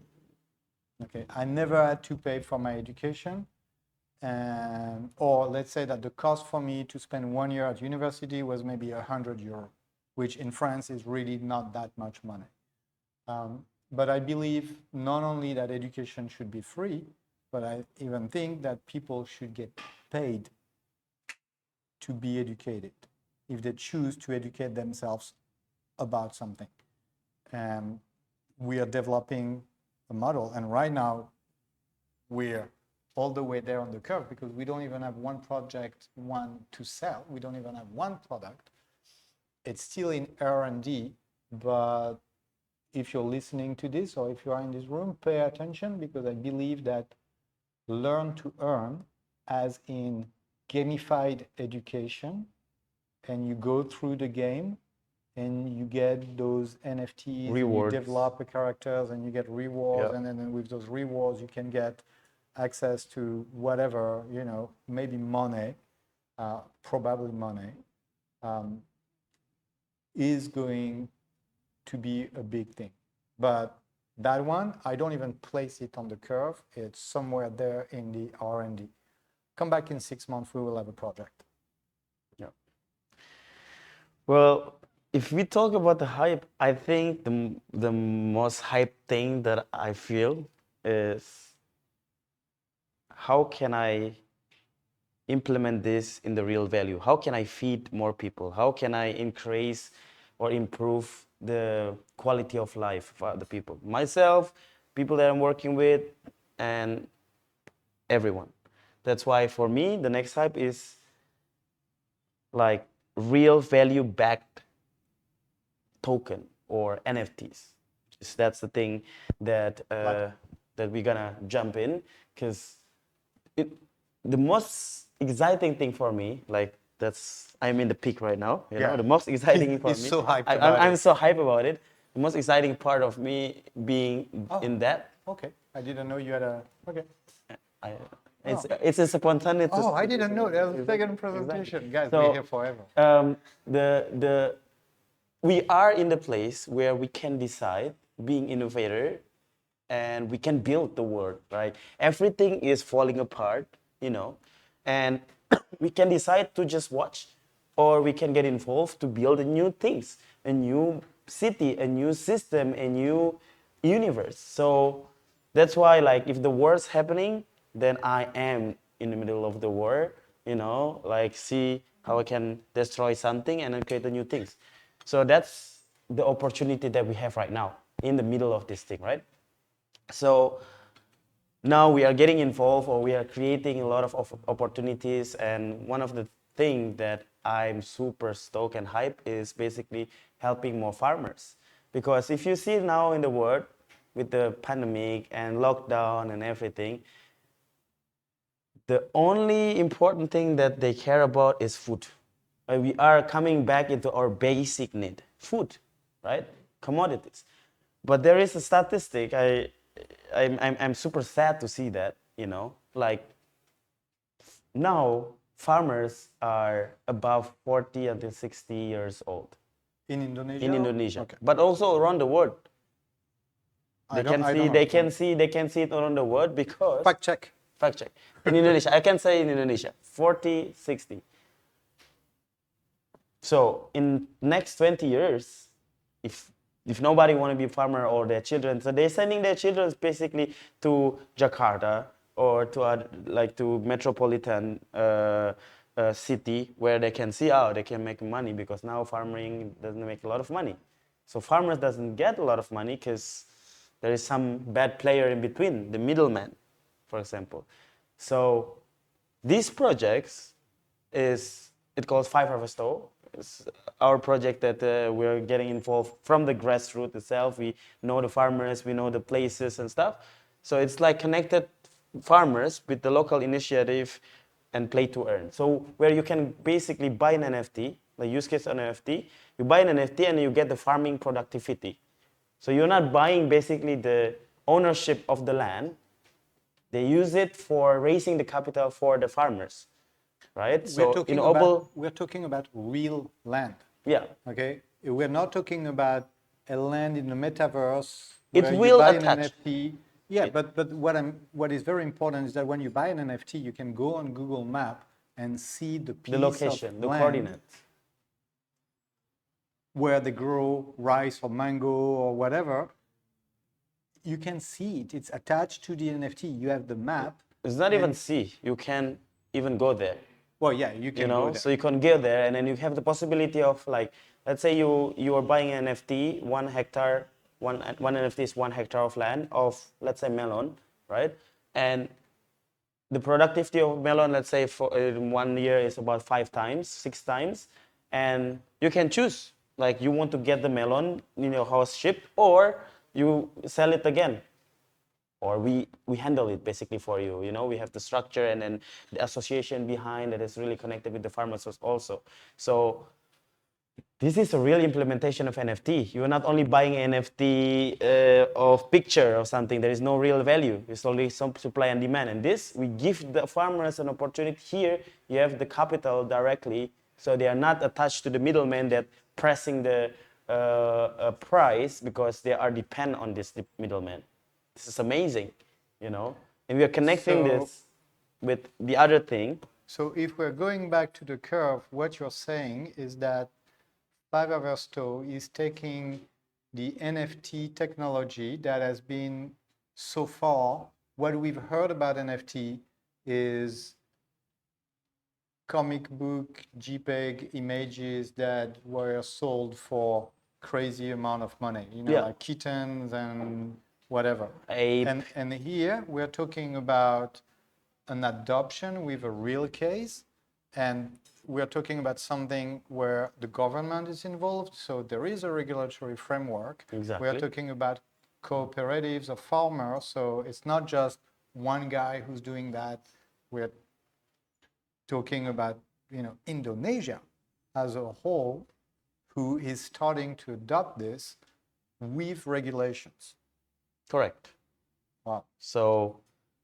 Okay, I never had to pay for my education, or let's say that the cost for me to spend 1 year at university was maybe €100, which in France is really not that much money. But I believe not only that education should be free, but I even think that people should get paid to be educated if they choose to educate themselves about something. And we are developing a model, and right now we're all the way there on the curve because we don't even have one project, one to sell. We don't even have one product. It's still in R&D, but if you're listening to this or if you are in this room, pay attention because I believe that learn to earn, as in gamified education, and you go through the game and you get those NFTs, Rewards. and you develop the characters and you get rewards, Yeah. and then with those rewards you can get access to whatever, maybe money, probably money, is going to be a big thing. But that one, I don't even place it on the curve. It's somewhere there in the R&D. Come back in 6 months, we will have a project. Well, if we talk about the hype, I think the most hype thing that I feel is how can I implement this in the real value? How can I feed more people? How can I increase or improve the quality of life for other people? Myself, people that I'm working with, and everyone. That's why for me, the next hype is like real value backed token or NFTs. So that's the thing that that we're gonna jump in, because the most exciting thing for me, like I'm in the peak right now. You know, the most exciting for He's me. so hyped about I'm it. so hyped about it. The most exciting part of me being in that. Okay, I didn't know you had a. Okay. It's a spontaneous. Oh, I didn't know that was the second presentation, guys. So, We're here forever. We are in the place where we can decide, being innovator, and we can build the world, right? Everything is falling apart, and we can decide to just watch, or we can get involved to build new things, a new city, a new system, a new universe. So that's why, like, if the war's happening, then I am in the middle of the war, like see how I can destroy something and then create the new things. So that's the opportunity that we have right now in the middle of this thing, right? So now we are getting involved, or we are creating a lot of opportunities. And one of the things that I'm super stoked and hyped is basically helping more farmers. Because if you see now in the world with the pandemic and lockdown and everything, the only important thing that they care about is food. We are coming back into our basic need, food, right? Commodities. But there is a statistic, I'm super sad to see that, like now farmers are above 40 until 60 years old. In Indonesia? In Indonesia, Okay. but also around the world. I They don't can see it around the world because Fact check. fact check. In Indonesia, I can say in Indonesia, 40, 60. So in next 20 years, if nobody want to be a farmer or their children, so they're sending their children basically to Jakarta or to metropolitan city where they can see how they can make money, because now farming doesn't make a lot of money. So farmers doesn't get a lot of money because there is some bad player in between, the middleman, for example. So these projects it calls Five Harvesto. It's our project that we're getting involved from the grassroots itself. We know the farmers, we know the places and stuff. So it's like connected farmers with the local initiative and play to earn. So where you can basically buy an NFT, the use case on NFT, you buy an NFT and you get the farming productivity. So you're not buying basically the ownership of the land. They use it for raising the capital for the farmers, right? We're talking about real land. Yeah. Okay, we're not talking about a land in the metaverse It where you will buy attach. an NFT. Yeah, but what is very important is that when you buy an NFT, you can go on Google Map and see the piece The location, of the land coordinates. where they grow rice or mango or whatever. You can see it. It's attached to the NFT. You have the map. It's not even see. You can even go there. Well, yeah, you can You go know, there. so you can get there, and then you have the possibility of, like, let's say you are buying an NFT, 1 hectare, one NFT is 1 hectare of land of, let's say, melon, right? And the productivity of melon, let's say, for in 1 year is about 5 times, 6 times, and you can choose, like, you want to get the melon in your house shipped, or you sell it again, or we handle it basically for you. You know, we have the structure and then the association behind that is really connected with the farmers also. So this is a real implementation of NFT. You're not only buying an NFT of picture or something. There is no real value. It's only some supply and demand. And this, we give the farmers an opportunity. Here, you have the capital directly, so they are not attached to the middleman that pressing the price, because they are dependent on this middleman. This is amazing, you know. And we are connecting So- this with the other thing. So if we're going back to the curve, what you're saying is that Fiverr is taking the NFT technology that has been so far, what we've heard about NFT is comic book JPEG images that were sold for crazy amount of money, you know, Yeah. like kittens and whatever. Ape. And here we're talking about an adoption with a real case, and we're talking about something where the government is involved, so there is a regulatory framework. Exactly. We're talking about cooperatives of farmers, so it's not just one guy who's doing that. We're talking about, you know, Indonesia as a whole, who is starting to adopt this with regulations. Correct. Wow. So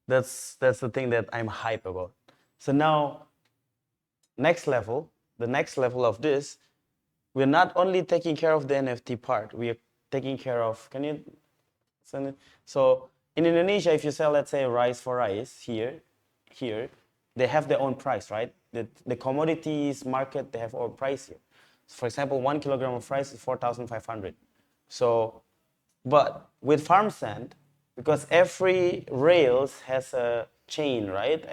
that's the thing that I'm hype about. So now, the next level of this, we're not only taking care of the NFT part, we are taking care of, can you send it? So in Indonesia, if you sell, let's say, rice for rice here, they have their own price, right? The commodities market, they have our price here. For example, 1 kilogram of rice is 4,500. So, but with farm sand, because every rails has a chain, right?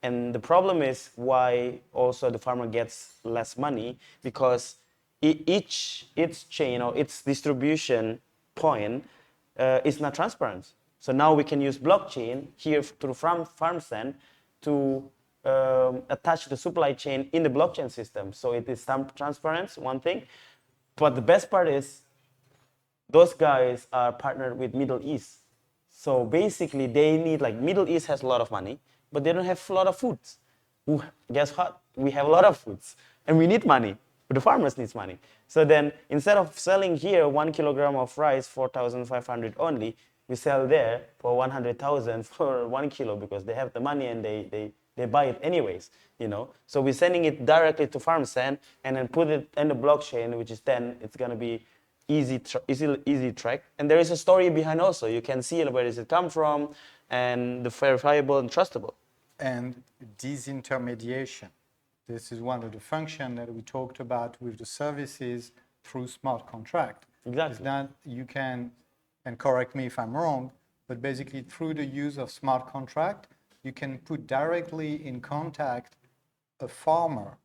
And the problem is why also the farmer gets less money, because each chain or its distribution point is not transparent. So now we can use blockchain here through FarmSend to attach the supply chain in the blockchain system. So it is transparent, one thing. But the best part is those guys are partnered with Middle East. So basically they need, like, Middle East has a lot of money, but they don't have a lot of foods. Guess what? We have a lot of foods and we need money, but the farmers needs money. So then instead of selling here 1 kilogram of rice, 4,500 only, we sell there for 100,000 for 1 kilo, because they have the money and they buy it anyways, you know. So we're sending it directly to FarmSend and then put it in the blockchain, which is then it's gonna be easy track. And there is a story behind also. You can see where does it come from and the verifiable and trustable. And disintermediation. This is one of the functions that we talked about with the services through smart contract. Exactly. Is that you can, and correct me if I'm wrong, but basically through the use of smart contract, you can put directly in contact a farmer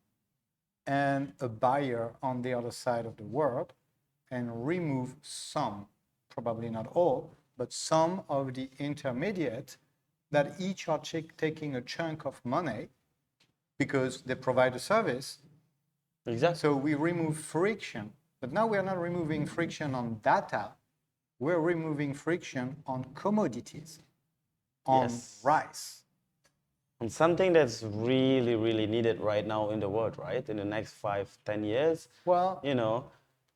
and a buyer on the other side of the world and remove some, probably not all, but some of the intermediate that each are taking a chunk of money because they provide a service. Exactly. So we remove friction, but now we are not removing friction on data, we're removing friction on commodities, on Yes. rice. And something that's really, really needed right now in the world, right? In the next 5-10 years, Well, you know,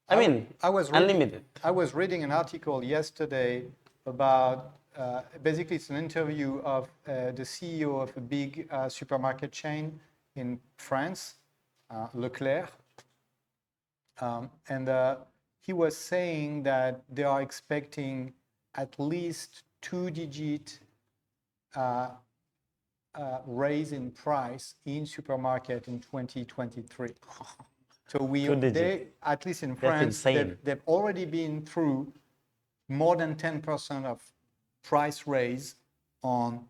I mean, I was reading, unlimited. I was reading an article yesterday about, basically it's an interview of the CEO of a big supermarket chain in France, Leclerc. And he was saying that they are expecting at least 2-digit raise in price in supermarket in 2023. So they, at least in France, insane. they've already been through more than 10% of price raise on,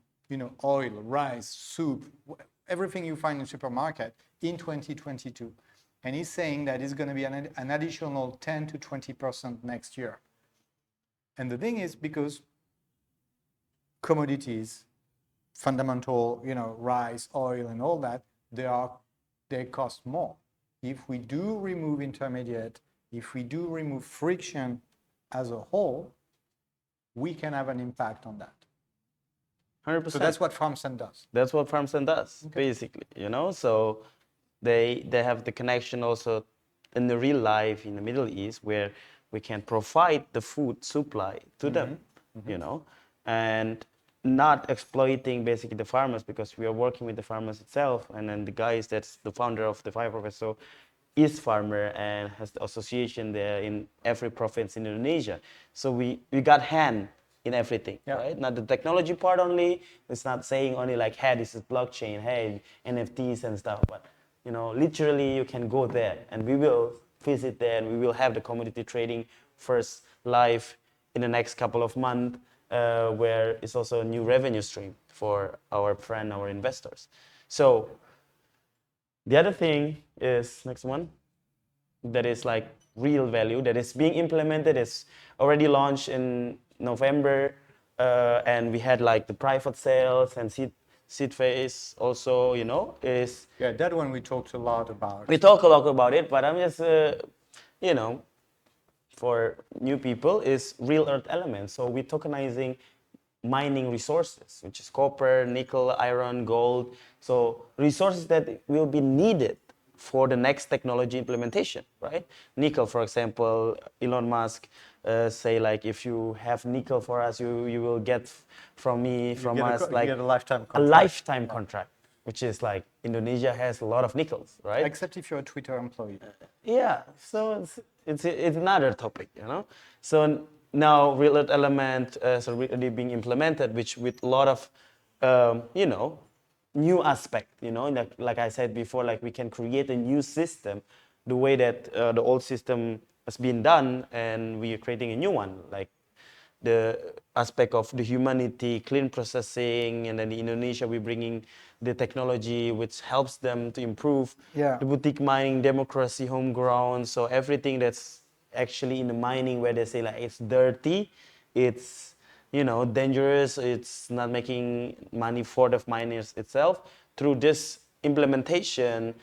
oil, rice, soup, everything you find in supermarket in 2022. And he's saying that it's going to be an additional 10 to 20% next year. And the thing is, because commodities, fundamental, rice, oil, and all that, they cost more. If we do remove intermediate, if we do remove friction as a whole, we can have an impact on that. 100%. So that's what FarmSense does. That's what FarmSense does, basically, So they have the connection also in the real life in the Middle East, where we can provide the food supply to them, and not exploiting basically the farmers, because we are working with the farmers itself, and then the guys that's the founder of the Five Professor is farmer and has the association there in every province in Indonesia. So we got hand in everything, right? Not the technology part only. It's not saying only like, hey, this is blockchain, hey, NFTs and stuff, but literally you can go there, and we will visit there, and we will have the commodity trading first live in the next couple of months, where it's also a new revenue stream for our investors. So the other thing is, next one, that is like real value that is being implemented, is already launched in November, and we had like the private sales and seed phase also, is... Yeah, that one we talked a lot about. We talk a lot about it, but I'm just, for new people, is real earth elements. So we're tokenizing mining resources, which is copper, nickel, iron, gold. So resources that will be needed for the next technology implementation, right? Nickel, for example, Elon Musk say like, if you have nickel for us, you will get from us like a lifetime contract. A lifetime contract, which is like Indonesia has a lot of nickels, right? Except if you're a Twitter employee. Yeah, so it's another topic, So now real earth element is already being implemented, which with a lot of, new aspect, like I said before, like we can create a new system, the way that the old system has been done, and we are creating a new one, like the aspect of the humanity, clean processing, and then in Indonesia we're bringing the technology which helps them to improve the boutique mining, democracy, homegrown. So everything that's actually in the mining where they say like it's dirty, it's dangerous, it's not making money for the miners itself. Through this implementation,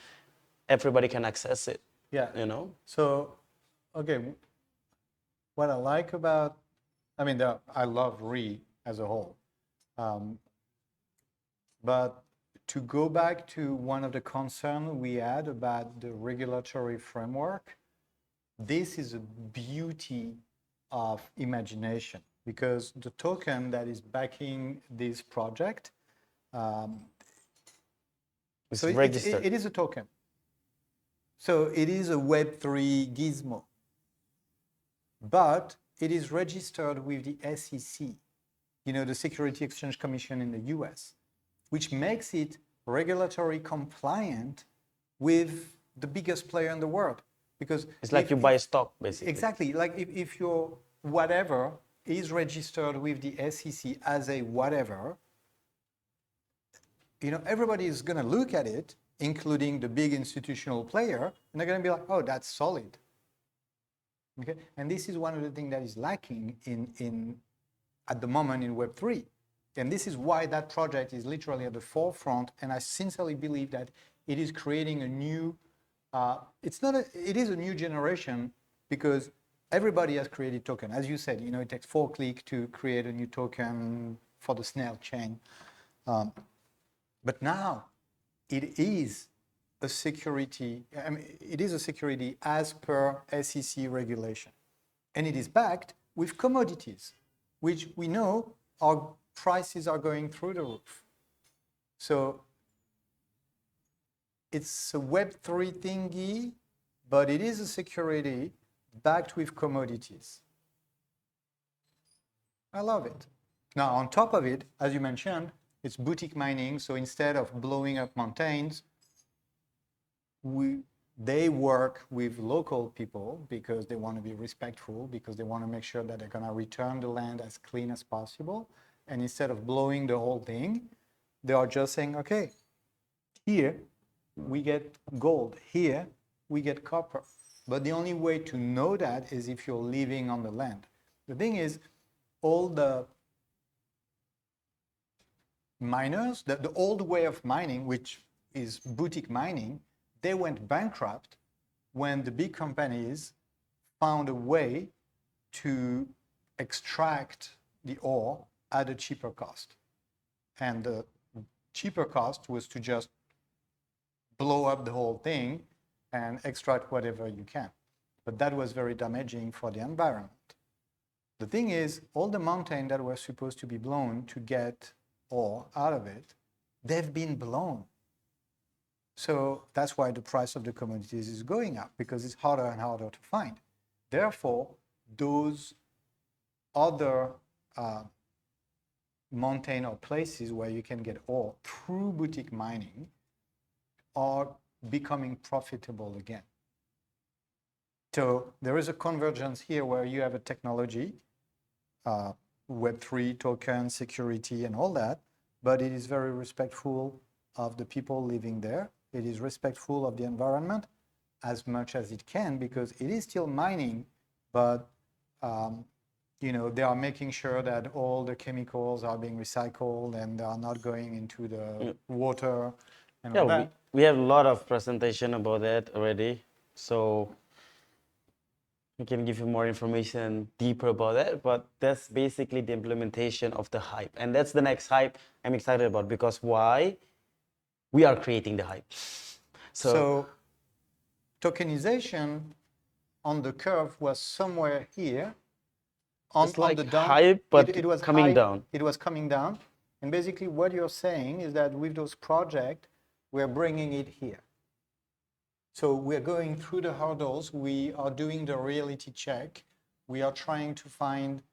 everybody can access it. Yeah. So, okay, what I like about, I love RE as a whole. But to go back to one of the concerns we had about the regulatory framework, this is a beauty of imagination, because the token that is backing this project, it's registered. It is a token. So it is a Web3 gizmo, but it is registered with the SEC, the Security Exchange Commission in the US, which makes it regulatory compliant with the biggest player in the world. Because it's like you buy stock, basically. Exactly. Like if your whatever is registered with the SEC as a whatever, everybody is going to look at it, including the big institutional player, and they're going to be like, oh, that's solid. Okay? And this is one of the things that is lacking at the moment in Web3. And this is why that project is literally at the forefront, and I sincerely believe that it is creating a new, it is a new generation, because everybody has created token. As you said, it takes 4 clicks to create a new token for the snail chain. But now it is a security, it is a security as per SEC regulation. And it is backed with commodities, which we know our prices are going through the roof. So it's a Web3 thingy, but it is a security backed with commodities. I love it. Now, on top of it, as you mentioned, it's boutique mining. So instead of blowing up mountains, they work with local people because they want to be respectful, because they want to make sure that they're going to return the land as clean as possible. And instead of blowing the whole thing, they are just saying, okay, here we get gold, here we get copper. But the only way to know that is if you're living on the land. The thing is, all the miners, the old way of mining, which is boutique mining, they went bankrupt when the big companies found a way to extract the ore at a cheaper cost. And the cheaper cost was to just blow up the whole thing and extract whatever you can. But that was very damaging for the environment. The thing is, all the mountains that were supposed to be blown to get ore out of it, they've been blown. So that's why the price of the commodities is going up, because it's harder and harder to find. Therefore, those other mountain or places where you can get ore through boutique mining are becoming profitable again. So there is a convergence here where you have a technology, Web3, token, security, and all that, but it is very respectful of the people living there. It is respectful of the environment as much as it can, because it is still mining, but they are making sure that all the chemicals are being recycled and they are not going into the water and all Yeah, that. we have a lot of presentation about that already. So we can give you more information deeper about that, but that's basically the implementation of the hype. And that's the next hype I'm excited about, because why? We are creating the hype. So tokenization on the curve was somewhere here. It's like the down, hype, but it was coming high, down. It was coming down. And basically what you're saying is that with those projects, we're bringing it here. So we're going through the hurdles. We are doing the reality check. We are trying to find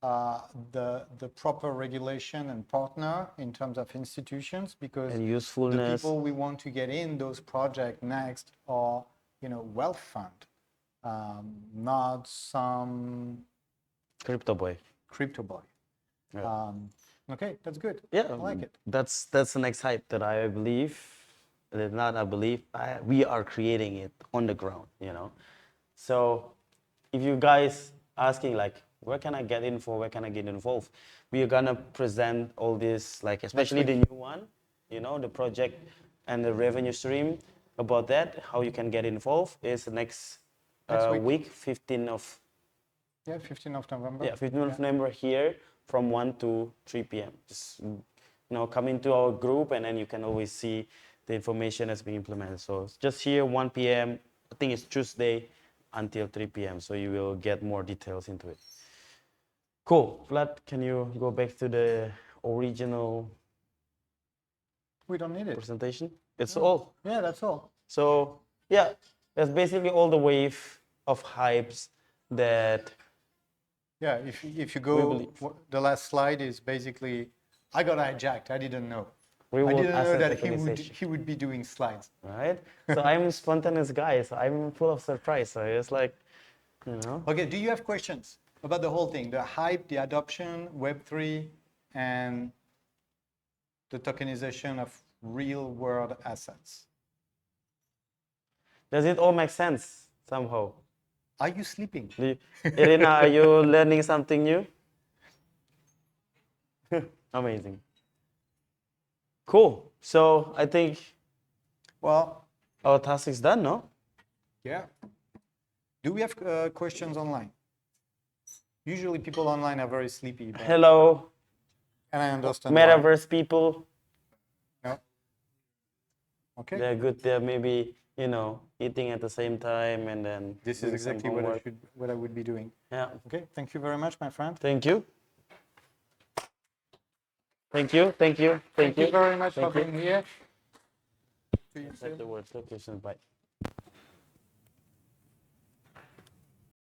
the proper regulation and partner in terms of institutions, because And the usefulness. people we want to get in those projects next are, wealth fund, not some Crypto boy. crypto boy. Yeah. Okay, that's good. Yeah, I like it. That's the next hype that I believe, we are creating it on the ground, So if you guys asking like, where can I get info, where can I get involved? We are gonna present all this, like especially the new one, the project and the revenue stream about that, how you can get involved is next week, 15th of 15th of November. Yeah, 15th of November here from 1 to 3 p.m. Just, come into our group and then you can always see the information that's being implemented. So it's just here 1 p.m. I think it's Tuesday until 3 p.m. So you will get more details into it. Cool. Vlad, can you go back to the original We don't need it. presentation? It's all. Yeah, that's all. So yeah, that's basically all the wave of hypes that Yeah, if you go, believe. the last slide is basically, I got hijacked. I didn't know. we I will didn't know asset that tokenization. he would be doing slides. Right? So I'm a spontaneous guy, so I'm full of surprise. So it's like, Okay, do you have questions about the whole thing? The hype, the adoption, Web3, and the tokenization of real world assets. Does it all make sense somehow? Are you sleeping? Irina, are you learning something new? Amazing. Cool. So I think Well, our task is done, no? yeah. Do we have questions online? Usually people online are very sleepy, but, Hello, and I understand why. metaverse people. No? Okay. They're good. They're maybe, eating at the same time and then This is doing some exactly homework. what I would be doing. Yeah. Okay, thank you very much, my friend. Thank you. Thank you. Thank you. Thank Thank you you. very much for Thank you. being here. See you soon. That's the word. Talk to you soon. Bye.